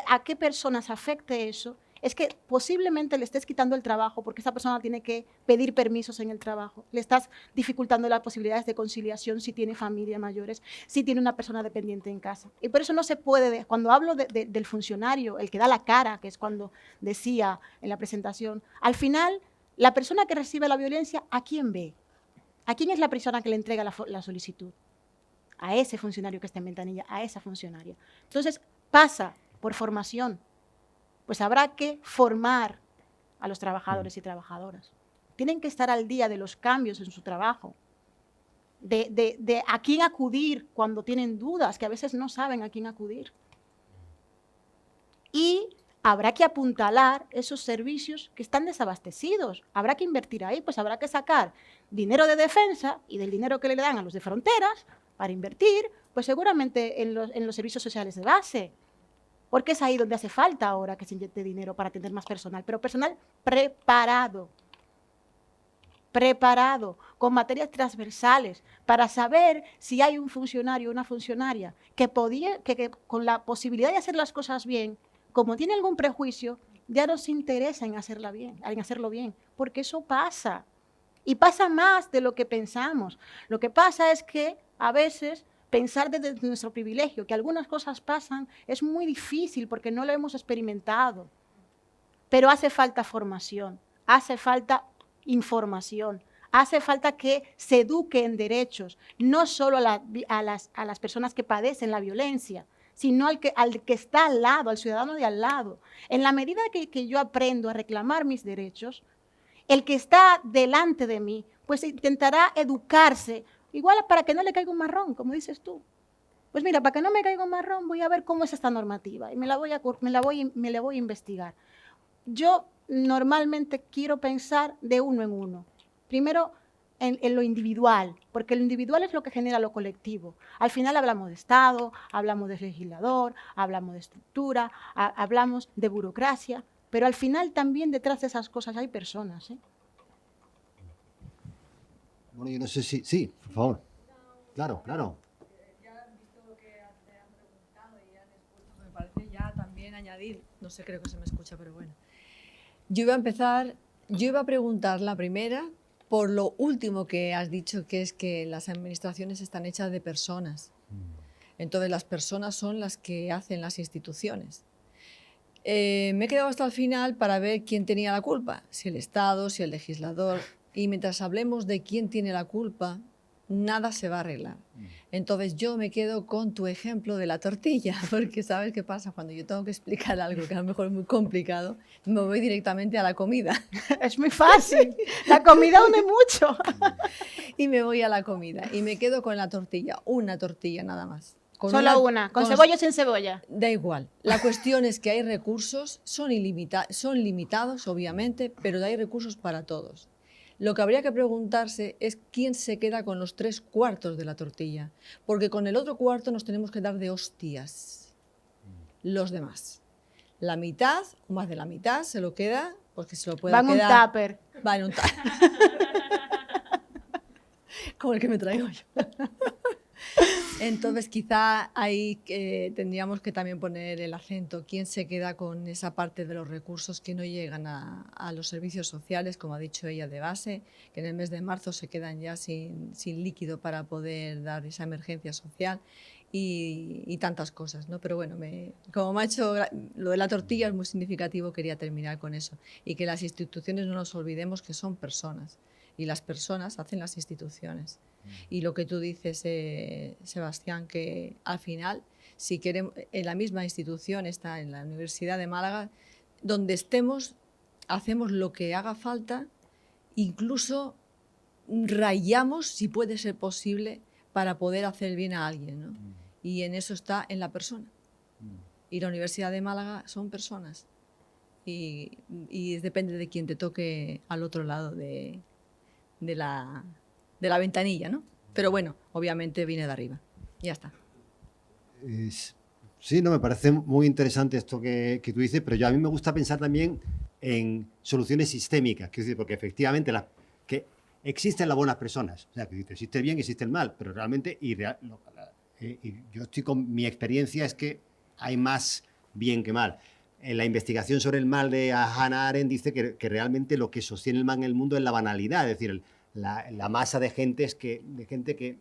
a qué personas afecte eso, es que posiblemente le estés quitando el trabajo porque esa persona tiene que pedir permisos en el trabajo, le estás dificultando las posibilidades de conciliación si tiene familia mayores, si tiene una persona dependiente en casa. Y por eso no se puede, cuando hablo del funcionario, el que da la cara, que es cuando decía en la presentación, al final, la persona que recibe la violencia, ¿a quién ve? ¿A quién es la persona que le entrega la solicitud? A ese funcionario que está en ventanilla, a esa funcionaria. Entonces, pasa por formación. Pues habrá que formar a los trabajadores y trabajadoras. Tienen que estar al día de los cambios en su trabajo, de a quién acudir cuando tienen dudas, que a veces no saben a quién acudir. Y habrá que apuntalar esos servicios que están desabastecidos. Habrá que invertir ahí, pues habrá que sacar dinero de defensa y del dinero que le dan a los de fronteras para invertir, pues seguramente en los servicios sociales de base. Porque es ahí donde hace falta ahora que se inyecte dinero para tener más personal, pero personal preparado. preparado, con materias transversales, para saber si hay un funcionario o una funcionaria que con la posibilidad de hacer las cosas bien, como tiene algún prejuicio, ya no se interesa en hacerlo bien, porque eso pasa. Y pasa más de lo que pensamos. Lo que pasa es que a veces pensar desde nuestro privilegio, que algunas cosas pasan, es muy difícil porque no lo hemos experimentado. Pero hace falta formación, hace falta información, hace falta que se eduque en derechos, no solo a las personas que padecen la violencia, sino al que está al lado, al ciudadano de al lado. En la medida que yo aprendo a reclamar mis derechos, el que está delante de mí, pues intentará educarse, igual para que no le caiga un marrón, como dices tú. Pues mira, para que no me caiga un marrón, voy a ver cómo es esta normativa y me la voy a investigar. Yo normalmente quiero pensar de uno en uno. Primero, en lo individual, porque lo individual es lo que genera lo colectivo. Al final hablamos de Estado, hablamos de legislador, hablamos de estructura, hablamos de burocracia, pero al final también detrás de esas cosas hay personas, ¿eh? Bueno, yo no sé si... Sí, por favor. Claro, claro. Ya han visto lo que te han preguntado y han expuesto, me parece ya también añadir, no sé, creo que se me escucha, pero bueno. Yo iba a preguntar la primera por lo último que has dicho, que es que las administraciones están hechas de personas. Entonces las personas son las que hacen las instituciones. Me he quedado hasta el final para ver quién tenía la culpa, si el Estado, si el legislador. Y mientras hablemos de quién tiene la culpa, nada se va a arreglar. Entonces yo me quedo con tu ejemplo de la tortilla, porque ¿sabes qué pasa? Cuando yo tengo que explicar algo que a lo mejor es muy complicado, me voy directamente a la comida. Es muy fácil, la comida une mucho. Y me voy a la comida y me quedo con la tortilla, una tortilla nada más. Solo una, con cebolla o sin cebolla. Da igual. La cuestión es que hay recursos, son limitados obviamente, pero hay recursos para todos. Lo que habría que preguntarse es quién se queda con los 3/4 de la tortilla, porque con el otro cuarto nos tenemos que dar de hostias los demás. La mitad, o más de la mitad, se lo queda, porque se lo puede quedar... Va en un tupper. Va en un tupper. Como el que me traigo yo. Entonces quizá ahí tendríamos que también poner el acento, quién se queda con esa parte de los recursos que no llegan a los servicios sociales, como ha dicho ella de base, que en el mes de marzo se quedan ya sin líquido para poder dar esa emergencia social y tantas cosas, ¿no? Pero bueno, como me ha hecho lo de la tortilla es muy significativo, quería terminar con eso y que las instituciones no nos olvidemos que son personas y las personas hacen las instituciones. Y lo que tú dices, Sebastián, que al final, si queremos, en la misma institución, está en la Universidad de Málaga, donde estemos, hacemos lo que haga falta, incluso rayamos, si puede ser posible, para poder hacer bien a alguien, ¿no? Y en eso está en la persona. Y la Universidad de Málaga son personas. Y depende de quién te toque al otro lado de la ventanilla, ¿no? Pero bueno, obviamente viene de arriba. Ya está. Sí, no, me parece muy interesante esto que tú dices, pero a mí me gusta pensar también en soluciones sistémicas, quiero decir, porque efectivamente que existen las buenas personas, o sea, que existe el bien y existe el mal, pero realmente, y yo estoy con mi experiencia es que hay más bien que mal. En la investigación sobre el mal de Hannah Arendt dice que realmente lo que sostiene el mal en el mundo es la banalidad, es decir, la masa de gente que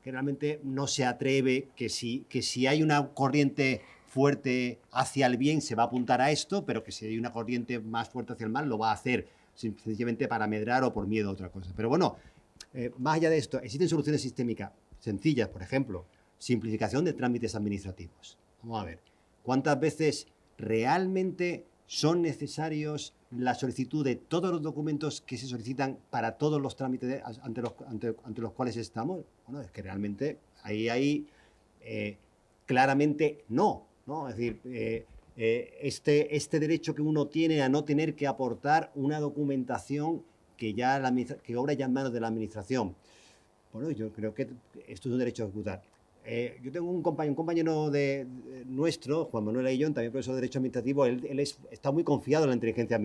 realmente no se atreve, que si hay una corriente fuerte hacia el bien se va a apuntar a esto, pero que si hay una corriente más fuerte hacia el mal lo va a hacer sencillamente para amedrar o por miedo a otra cosa. Pero bueno, más allá de esto, existen soluciones sistémicas sencillas, por ejemplo, simplificación de trámites administrativos. Vamos a ver, ¿cuántas veces realmente son necesarios la solicitud de todos los documentos que se solicitan para todos los trámites ante los cuales estamos? Bueno, es que realmente ahí claramente no, es decir, este derecho que uno tiene a no tener que aportar una documentación que obra ya en manos de la administración. Bueno, yo creo que esto es un derecho a ejecutar. yo tengo un compañero nuestro, Juan Manuel Aillón, también profesor de Derecho Administrativo, él está muy confiado en la inteligencia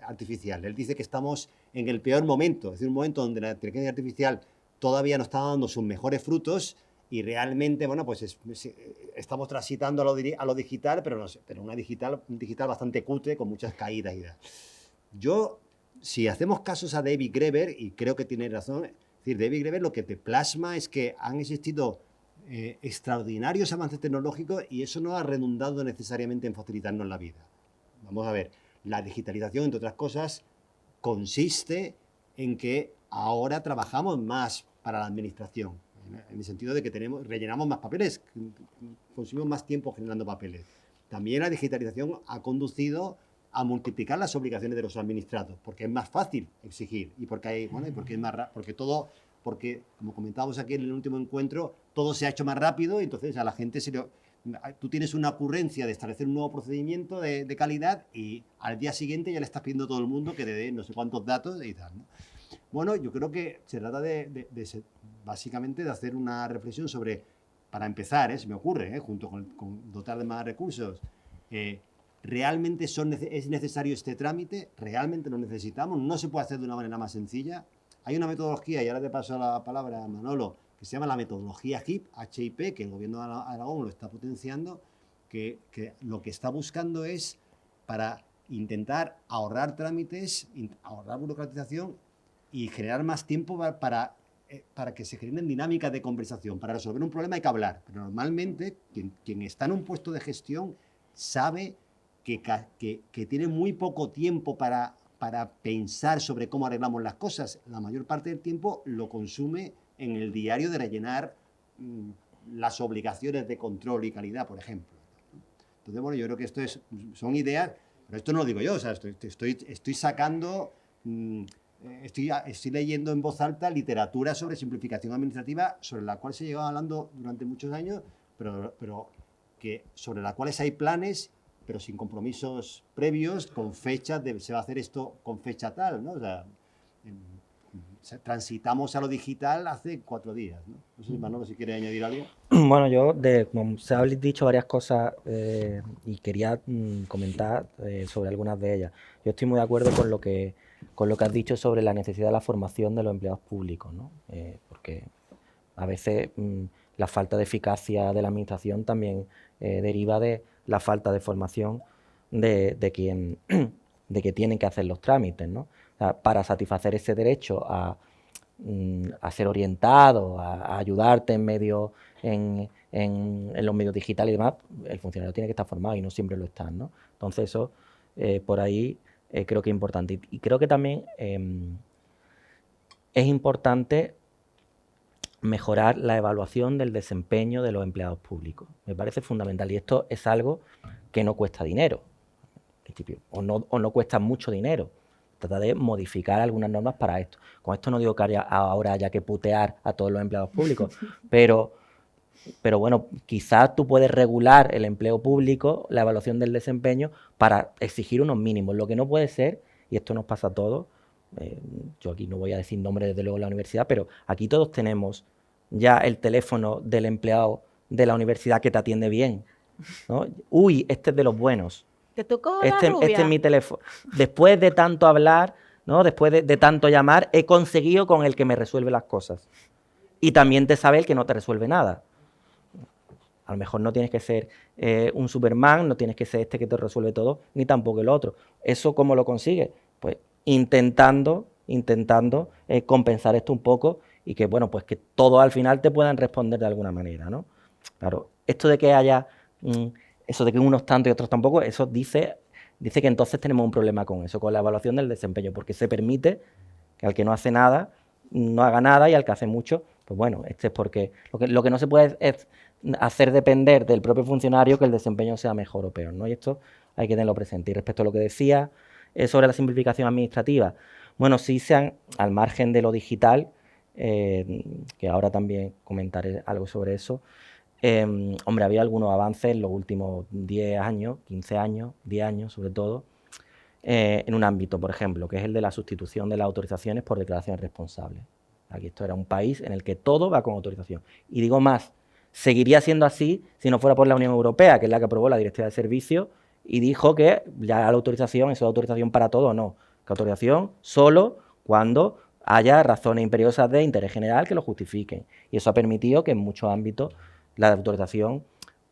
artificial. Él dice que estamos en el peor momento, es decir, un momento donde la inteligencia artificial todavía no está dando sus mejores frutos y realmente, bueno, pues estamos transitando a lo digital, pero un digital bastante cutre, con muchas caídas y tal. Si hacemos casos a David Graeber, y creo que tiene razón, es decir, David Graeber lo que te plasma es que han existido extraordinarios avances tecnológicos y eso no ha redundado necesariamente en facilitarnos la vida. Vamos a ver, la digitalización, entre otras cosas, consiste en que ahora trabajamos más para la administración, en el sentido de que rellenamos más papeles, consumimos más tiempo generando papeles. También la digitalización ha conducido a multiplicar las obligaciones de los administrados, porque es más fácil exigir y porque como comentábamos aquí en el último encuentro, todo se ha hecho más rápido y entonces a la gente tú tienes una ocurrencia de establecer un nuevo procedimiento de calidad y al día siguiente ya le estás pidiendo a todo el mundo que te dé no sé cuántos datos y tal, ¿no? Bueno, yo creo que se trata básicamente de hacer una reflexión sobre, para empezar, se me ocurre, junto con dotar de más recursos, ¿realmente es necesario este trámite? ¿Realmente lo necesitamos? ¿No se puede hacer de una manera más sencilla? Hay una metodología, y ahora te paso la palabra a Manolo, que se llama la metodología HIP, que el gobierno de Aragón lo está potenciando, que lo que está buscando es para intentar ahorrar trámites, ahorrar burocratización y generar más tiempo para que se generen dinámicas de conversación. Para resolver un problema hay que hablar, pero normalmente quien está en un puesto de gestión sabe que tiene muy poco tiempo para pensar sobre cómo arreglamos las cosas. La mayor parte del tiempo lo consume en el diario de rellenar las obligaciones de control y calidad, por ejemplo. Entonces, bueno, yo creo que son ideas, pero esto no lo digo yo, o sea, estoy sacando, estoy leyendo en voz alta literatura sobre simplificación administrativa, sobre la cual se lleva hablando durante muchos años, pero sobre las cuales hay planes, pero sin compromisos previos, con fechas, se va a hacer esto con fecha tal, ¿no? O sea, transitamos a lo digital hace 4 días, ¿no? No sé, Manolo, si quiere añadir algo. Bueno, como se habéis dicho varias cosas y quería comentar sobre algunas de ellas. Yo estoy muy de acuerdo con lo que has dicho sobre la necesidad de la formación de los empleados públicos, ¿no? Porque a veces la falta de eficacia de la administración también deriva de la falta de formación de que tienen que hacer los trámites, ¿no? O sea, para satisfacer ese derecho a ser orientado, a ayudarte en los medios digitales y demás, el funcionario tiene que estar formado y no siempre lo están, ¿no? Entonces eso, por ahí, creo que es importante. Y creo que también es importante mejorar la evaluación del desempeño de los empleados públicos. Me parece fundamental y esto es algo que no cuesta dinero, en principio, o no cuesta mucho dinero. Trata de modificar algunas normas para esto. Con esto no digo que ahora haya que putear a todos los empleados públicos, pero bueno, quizás tú puedes regular el empleo público, la evaluación del desempeño, para exigir unos mínimos. Lo que no puede ser, y esto nos pasa a todos, yo aquí no voy a decir nombre desde luego en la universidad, pero aquí todos tenemos ya el teléfono del empleado de la universidad que te atiende bien, ¿no? Uy, este es de los buenos. ¿Te tocó la rubia? Este es mi teléfono. Después de tanto hablar, ¿no? Después de tanto llamar, he conseguido con el que me resuelve las cosas. Y también te sabe el que no te resuelve nada. A lo mejor no tienes que ser un Superman, no tienes que ser este que te resuelve todo, ni tampoco el otro. ¿Eso cómo lo consigues? Pues intentando compensar esto un poco y que, bueno, pues que todos al final te puedan responder de alguna manera, ¿no? Claro, esto de que haya, eso de que unos tanto y otros tampoco, eso dice que entonces tenemos un problema con eso, con la evaluación del desempeño, porque se permite que al que no hace nada, no haga nada y al que hace mucho, pues bueno, es porque lo que no se puede es hacer depender del propio funcionario que el desempeño sea mejor o peor, ¿no? Y esto hay que tenerlo presente. Y respecto a lo que decía sobre la simplificación administrativa, bueno, sí al margen de lo digital, que ahora también comentaré algo sobre eso, hombre, había algunos avances en los últimos 10 años, 15 años, 10 años sobre todo, en un ámbito, por ejemplo, que es el de la sustitución de las autorizaciones por declaraciones responsables. Aquí esto era un país en el que todo va con autorización. Y digo más, seguiría siendo así si no fuera por la Unión Europea, que es la que aprobó la Directiva de Servicios y dijo que ya la autorización, eso es autorización para todo, no. Que autorización solo cuando haya razones imperiosas de interés general que lo justifiquen. Y eso ha permitido que en muchos ámbitos la autorización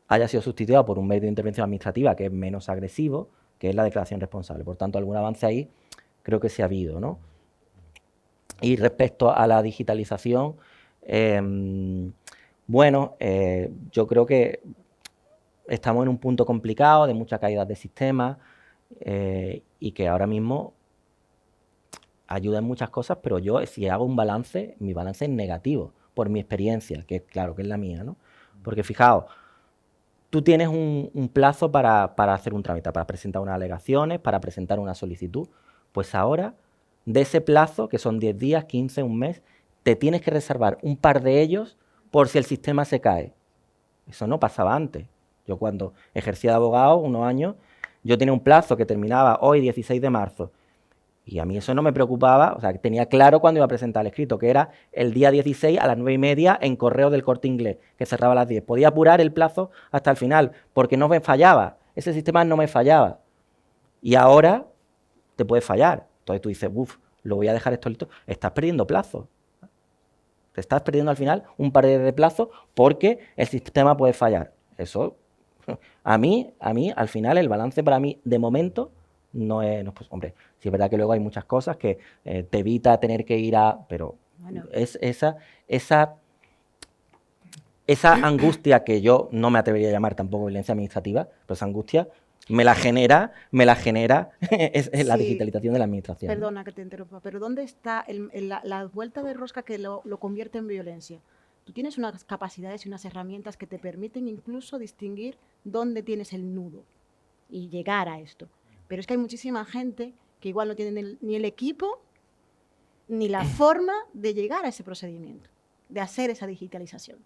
haya sido sustituida por un medio de intervención administrativa que es menos agresivo, que es la declaración responsable. Por tanto, algún avance ahí creo que sí ha habido, ¿no? Y respecto a la digitalización, yo creo que estamos en un punto complicado de mucha caída de sistemas y que ahora mismo ayuda en muchas cosas, pero yo si hago un balance, mi balance es negativo por mi experiencia, que claro que es la mía, ¿no? Porque fijaos, tú tienes un plazo para hacer un trámite, para presentar unas alegaciones, para presentar una solicitud. Pues ahora, de ese plazo, que son 10 días, 15, un mes, te tienes que reservar un par de ellos por si el sistema se cae. Eso no pasaba antes. Yo cuando ejercía de abogado, unos años, yo tenía un plazo que terminaba hoy, 16 de marzo. Y a mí eso no me preocupaba, o sea, que tenía claro cuándo iba a presentar el escrito, que era el día 16 a las 9:30 en Correo del Corte Inglés, que cerraba a las 10. Podía apurar el plazo hasta el final, porque no me fallaba. Ese sistema no me fallaba. Y ahora te puede fallar. Entonces tú dices, lo voy a dejar esto listo. Estás perdiendo plazo. Te estás perdiendo al final un par de plazos porque el sistema puede fallar. Eso, a mí, al final, el balance para mí, de momento, no es, pues, hombre, sí es verdad que luego hay muchas cosas que te evita tener que ir a, pero bueno, es esa angustia que yo no me atrevería a llamar tampoco violencia administrativa, pero esa angustia me la genera es la digitalización de la administración. Perdona que te interrumpa, pero ¿dónde está la vuelta de rosca que lo convierte en violencia? Tú tienes unas capacidades y unas herramientas que te permiten incluso distinguir dónde tienes el nudo y llegar a esto. Pero es que hay muchísima gente que igual no tiene ni el equipo ni la forma de llegar a ese procedimiento, de hacer esa digitalización,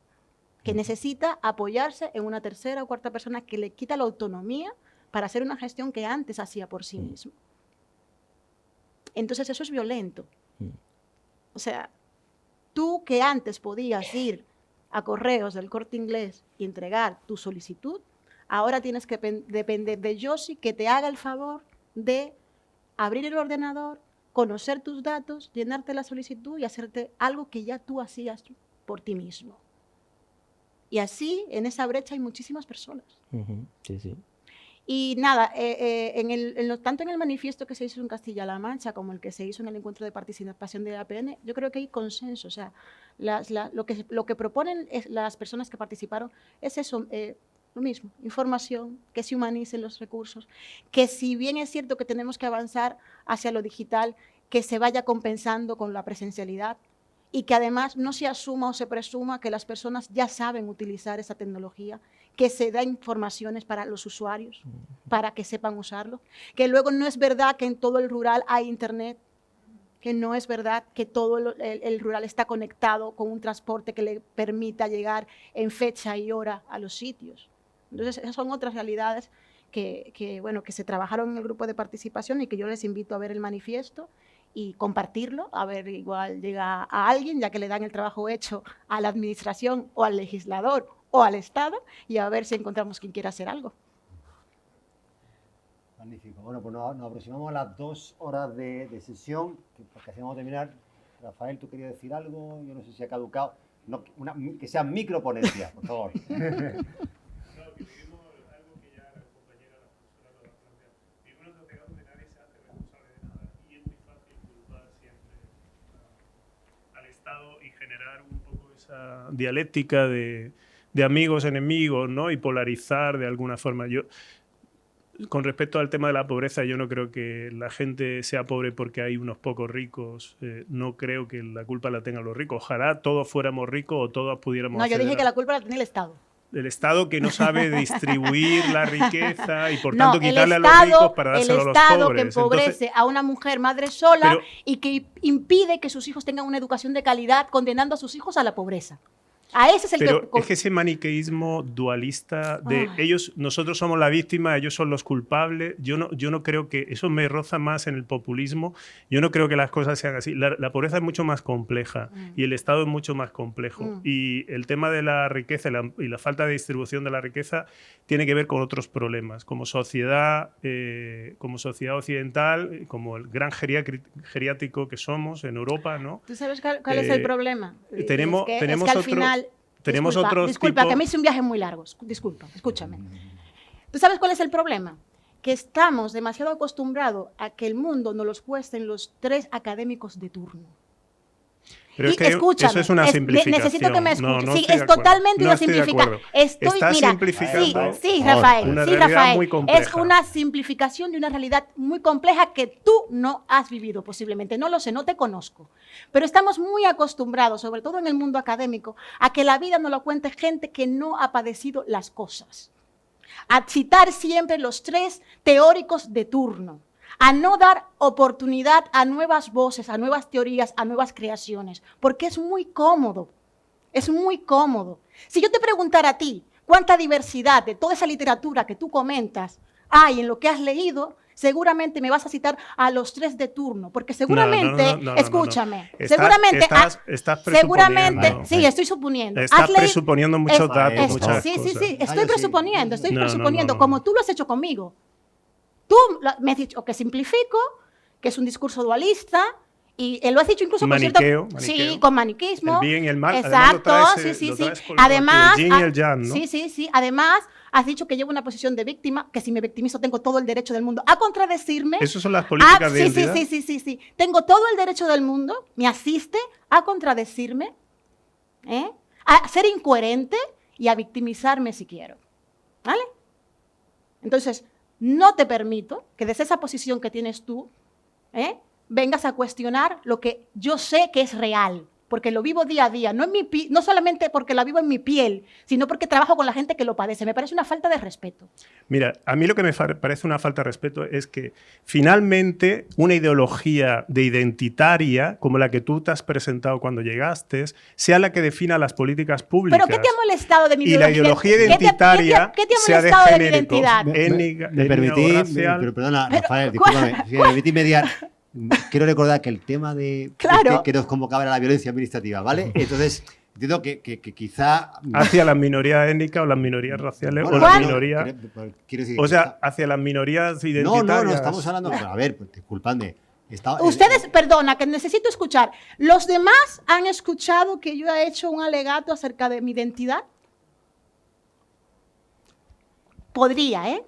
que necesita apoyarse en una tercera o cuarta persona que le quita la autonomía para hacer una gestión que antes hacía por sí mismo. Entonces eso es violento. O sea, tú que antes podías ir a Correos del Corte Inglés y entregar tu solicitud, ahora tienes que depender de Josi que te haga el favor de abrir el ordenador, conocer tus datos, llenarte la solicitud y hacerte algo que ya tú hacías por ti mismo. Y así, en esa brecha hay muchísimas personas. Sí, sí. Y nada, tanto en el manifiesto que se hizo en Castilla-La Mancha como el que se hizo en el encuentro de participación de la APN, yo creo que hay consenso. O sea, lo que proponen las personas que participaron es eso, lo mismo, información, que se humanicen los recursos, que si bien es cierto que tenemos que avanzar hacia lo digital, que se vaya compensando con la presencialidad y que además no se asuma o se presuma que las personas ya saben utilizar esa tecnología, que se da informaciones para los usuarios, para que sepan usarlo, que luego no es verdad que en todo el rural hay internet, que no es verdad que todo el rural está conectado con un transporte que le permita llegar en fecha y hora a los sitios. Entonces, esas son otras realidades que se trabajaron en el grupo de participación y que yo les invito a ver el manifiesto y compartirlo, a ver, igual llega a alguien, ya que le dan el trabajo hecho a la administración o al legislador o al Estado, y a ver si encontramos quien quiera hacer algo. Magnífico. Bueno, pues nos aproximamos a las 2 horas de sesión, porque así vamos a terminar. Rafael, ¿tú querías decir algo? Yo no sé si ha caducado. No, que sea microponencia, por favor. Y generar un poco esa dialéctica de amigos, enemigos, ¿no? Y polarizar de alguna forma. Yo, con respecto al tema de la pobreza, yo no creo que la gente sea pobre porque hay unos pocos ricos. No creo que la culpa la tengan los ricos. Ojalá todos fuéramos ricos o todos pudiéramos... No, yo dije que la culpa la tenía el Estado. El Estado que no sabe distribuir la riqueza y por tanto quitarle a los ricos para dárselo a los pobres. El Estado que empobrece a una mujer madre sola y que impide que sus hijos tengan una educación de calidad, condenando a sus hijos a la pobreza. A ese es el Pero que... es que ese maniqueísmo dualista de nosotros somos la víctima, ellos son los culpables, yo no creo que eso me roza más en el populismo. Yo no creo que las cosas sean así. La pobreza es mucho más compleja y el Estado es mucho más complejo. Y el tema de la riqueza y la falta de distribución de la riqueza tiene que ver con otros problemas. Como sociedad occidental, como el gran geriátrico que somos en Europa, ¿no? ¿Tú sabes cuál es el problema? Tenemos es que al final... Disculpa, que me hice un viaje muy largo. Disculpa, escúchame. ¿Tú sabes cuál es el problema? Que estamos demasiado acostumbrados a que el mundo nos los cuesten los 3 académicos de turno. Pero es que escúchame, eso es una simplificación. Necesito que me escuches. No sí, estoy es de acuerdo. totalmente No una estoy de simplificación. acuerdo. Estás simplificando Sí, Rafael. una Sí, realidad Rafael. muy compleja. Es una simplificación de una realidad muy compleja que tú no has vivido posiblemente. No lo sé, no te conozco. Pero estamos muy acostumbrados, sobre todo en el mundo académico, a que la vida nos lo cuente gente que no ha padecido las cosas. A citar siempre los 3 teóricos de turno. A no dar oportunidad a nuevas voces, a nuevas teorías, a nuevas creaciones, porque es muy cómodo, es muy cómodo. Si yo te preguntara a ti cuánta diversidad de toda esa literatura que tú comentas hay en lo que has leído, seguramente me vas a citar a los 3 de turno, porque seguramente, escúchame, seguramente, seguramente, sí, estoy suponiendo. Estás presuponiendo muchos datos, muchas cosas. Sí, estoy Vaya, presuponiendo, como tú lo has hecho conmigo. Tú me has dicho que simplifico, que es un discurso dualista, y lo has dicho incluso maniqueo, con cierto... Sí, con maniquismo. El bien y el mal. Exacto, sí. Además, el yin y el yang, ¿no? Sí. Además, has dicho que llevo una posición de víctima, que si me victimizo tengo todo el derecho del mundo a contradecirme. Esas son las políticas de identidad. Sí. Tengo todo el derecho del mundo, me asiste a contradecirme, a ser incoherente y a victimizarme si quiero. ¿Vale? Entonces, no te permito que desde esa posición que tienes tú, vengas a cuestionar lo que yo sé que es real, porque lo vivo día a día, no solamente porque la vivo en mi piel, sino porque trabajo con la gente que lo padece. Me parece una falta de respeto. Mira, a mí lo que me parece una falta de respeto es que finalmente una ideología de identitaria, como la que tú te has presentado cuando llegaste, sea la que defina las políticas públicas. ¿Pero qué te ha molestado de mi ideología? Y la ideología identitaria ¿Qué te ha sea de molestado de mi género, identidad? Me permití, pero perdona, Rafael, discúlpame, si me permití mediar. Quiero recordar que el tema de que nos convocaba era la violencia administrativa, ¿vale? Entonces, entiendo que quizá... Hacia las minorías étnicas o las minorías raciales, bueno, o las minorías... Quiero decir, o sea, hacia las minorías identitarias... No, estamos hablando... A ver, pues, disculpadme. Ustedes, perdona, que necesito escuchar. ¿Los demás han escuchado que yo he hecho un alegato acerca de mi identidad? Podría, ¿eh?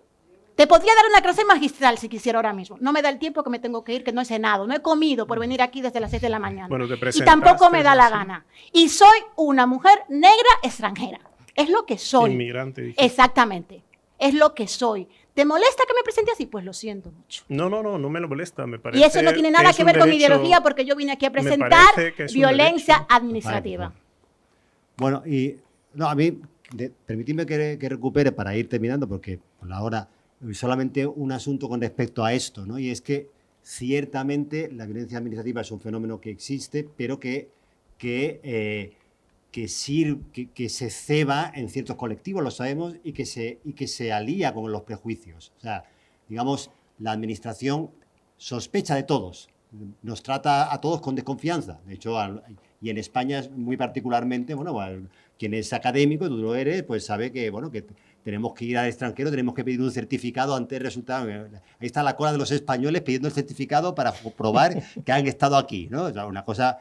Te podría dar una clase magistral si quisiera ahora mismo. No me da el tiempo que me tengo que ir, que no he cenado. No he comido por venir aquí desde las 6 de la mañana. Bueno, y tampoco me da la gana. Y soy una mujer negra extranjera. Es lo que soy. Inmigrante. Dijiste. Exactamente. Es lo que soy. ¿Te molesta que me presente así? Pues lo siento mucho. No me lo molesta. Me parece y eso no tiene nada que ver con mi ideología, porque yo vine aquí a presentar violencia administrativa. Bueno, y no, a mí, permitidme que recupere para ir terminando, porque por la hora... Solamente un asunto con respecto a esto, ¿no? Y es que ciertamente la violencia administrativa es un fenómeno que existe, pero que se ceba en ciertos colectivos, lo sabemos, y que se alía con los prejuicios. O sea, digamos, la administración sospecha de todos, nos trata a todos con desconfianza. De hecho, y en España muy particularmente, bueno, quien es académico, tú lo eres, pues sabe que, bueno, que tenemos que ir al extranjero, tenemos que pedir un certificado antes del resultado. Ahí está la cola de los españoles pidiendo el certificado para probar que han estado aquí, ¿no? O sea, una cosa...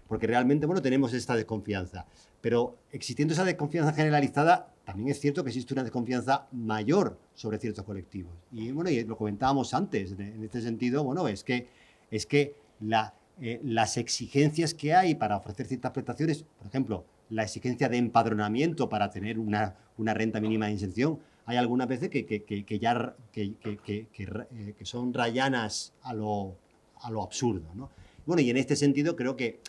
Porque realmente, bueno, tenemos esta desconfianza. Pero existiendo esa desconfianza generalizada, también es cierto que existe una desconfianza mayor sobre ciertos colectivos. Y, bueno, y lo comentábamos antes, en este sentido, bueno, es que las exigencias que hay para ofrecer ciertas prestaciones, por ejemplo, la exigencia de empadronamiento para tener una renta mínima de inserción, hay algunas veces que son rayanas a lo absurdo, ¿no? Bueno, y en este sentido creo que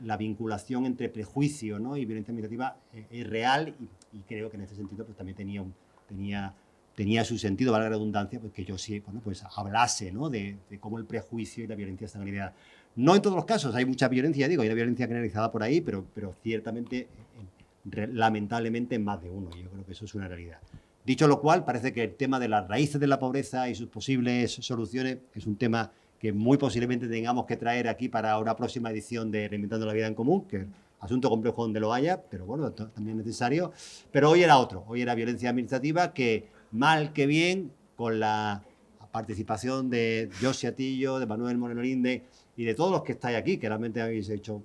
la vinculación entre prejuicio, ¿no? y violencia administrativa es real y creo que en este sentido pues, también tenía tenía su sentido, valga la redundancia, pues que Josie, bueno, pues hablase, ¿no?, de cómo el prejuicio y la violencia están alineadas. No en todos los casos, hay mucha violencia, digo, hay una violencia generalizada por ahí, pero ciertamente, lamentablemente, en más de uno. Yo creo que eso es una realidad. Dicho lo cual, parece que el tema de las raíces de la pobreza y sus posibles soluciones es un tema que muy posiblemente tengamos que traer aquí para una próxima edición de Reinventando la Vida en Común, que es asunto complejo donde lo haya, pero bueno, también es necesario. Pero hoy era otro, hoy era violencia administrativa, que mal que bien, con la participación de Josie Atillo, de Manuel Moreno Linde y de todos los que estáis aquí, que realmente habéis hecho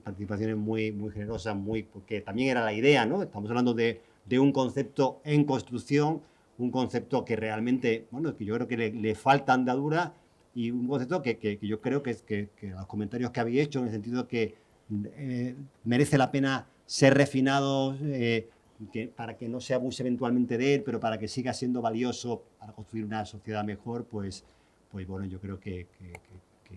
participaciones muy, muy generosas, porque también era la idea, ¿no? Estamos hablando de un concepto en construcción, un concepto que realmente, bueno, que yo creo que le falta andadura, y un concepto que yo creo que los comentarios que habéis hecho, en el sentido que merece la pena ser refinado, para que no se abuse eventualmente de él, pero para que siga siendo valioso para construir una sociedad mejor, pues bueno, yo creo que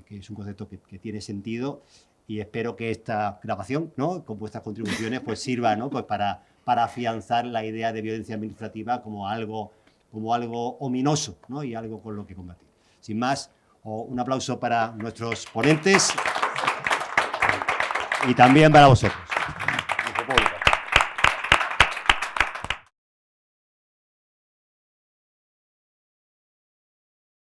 es un concepto que tiene sentido, y espero que esta grabación, ¿no?, con vuestras contribuciones, pues sirva, ¿no?, pues para afianzar la idea de violencia administrativa como algo ominoso, ¿no?, y algo con lo que combatir. Sin más, un aplauso para nuestros ponentes y también para vosotros.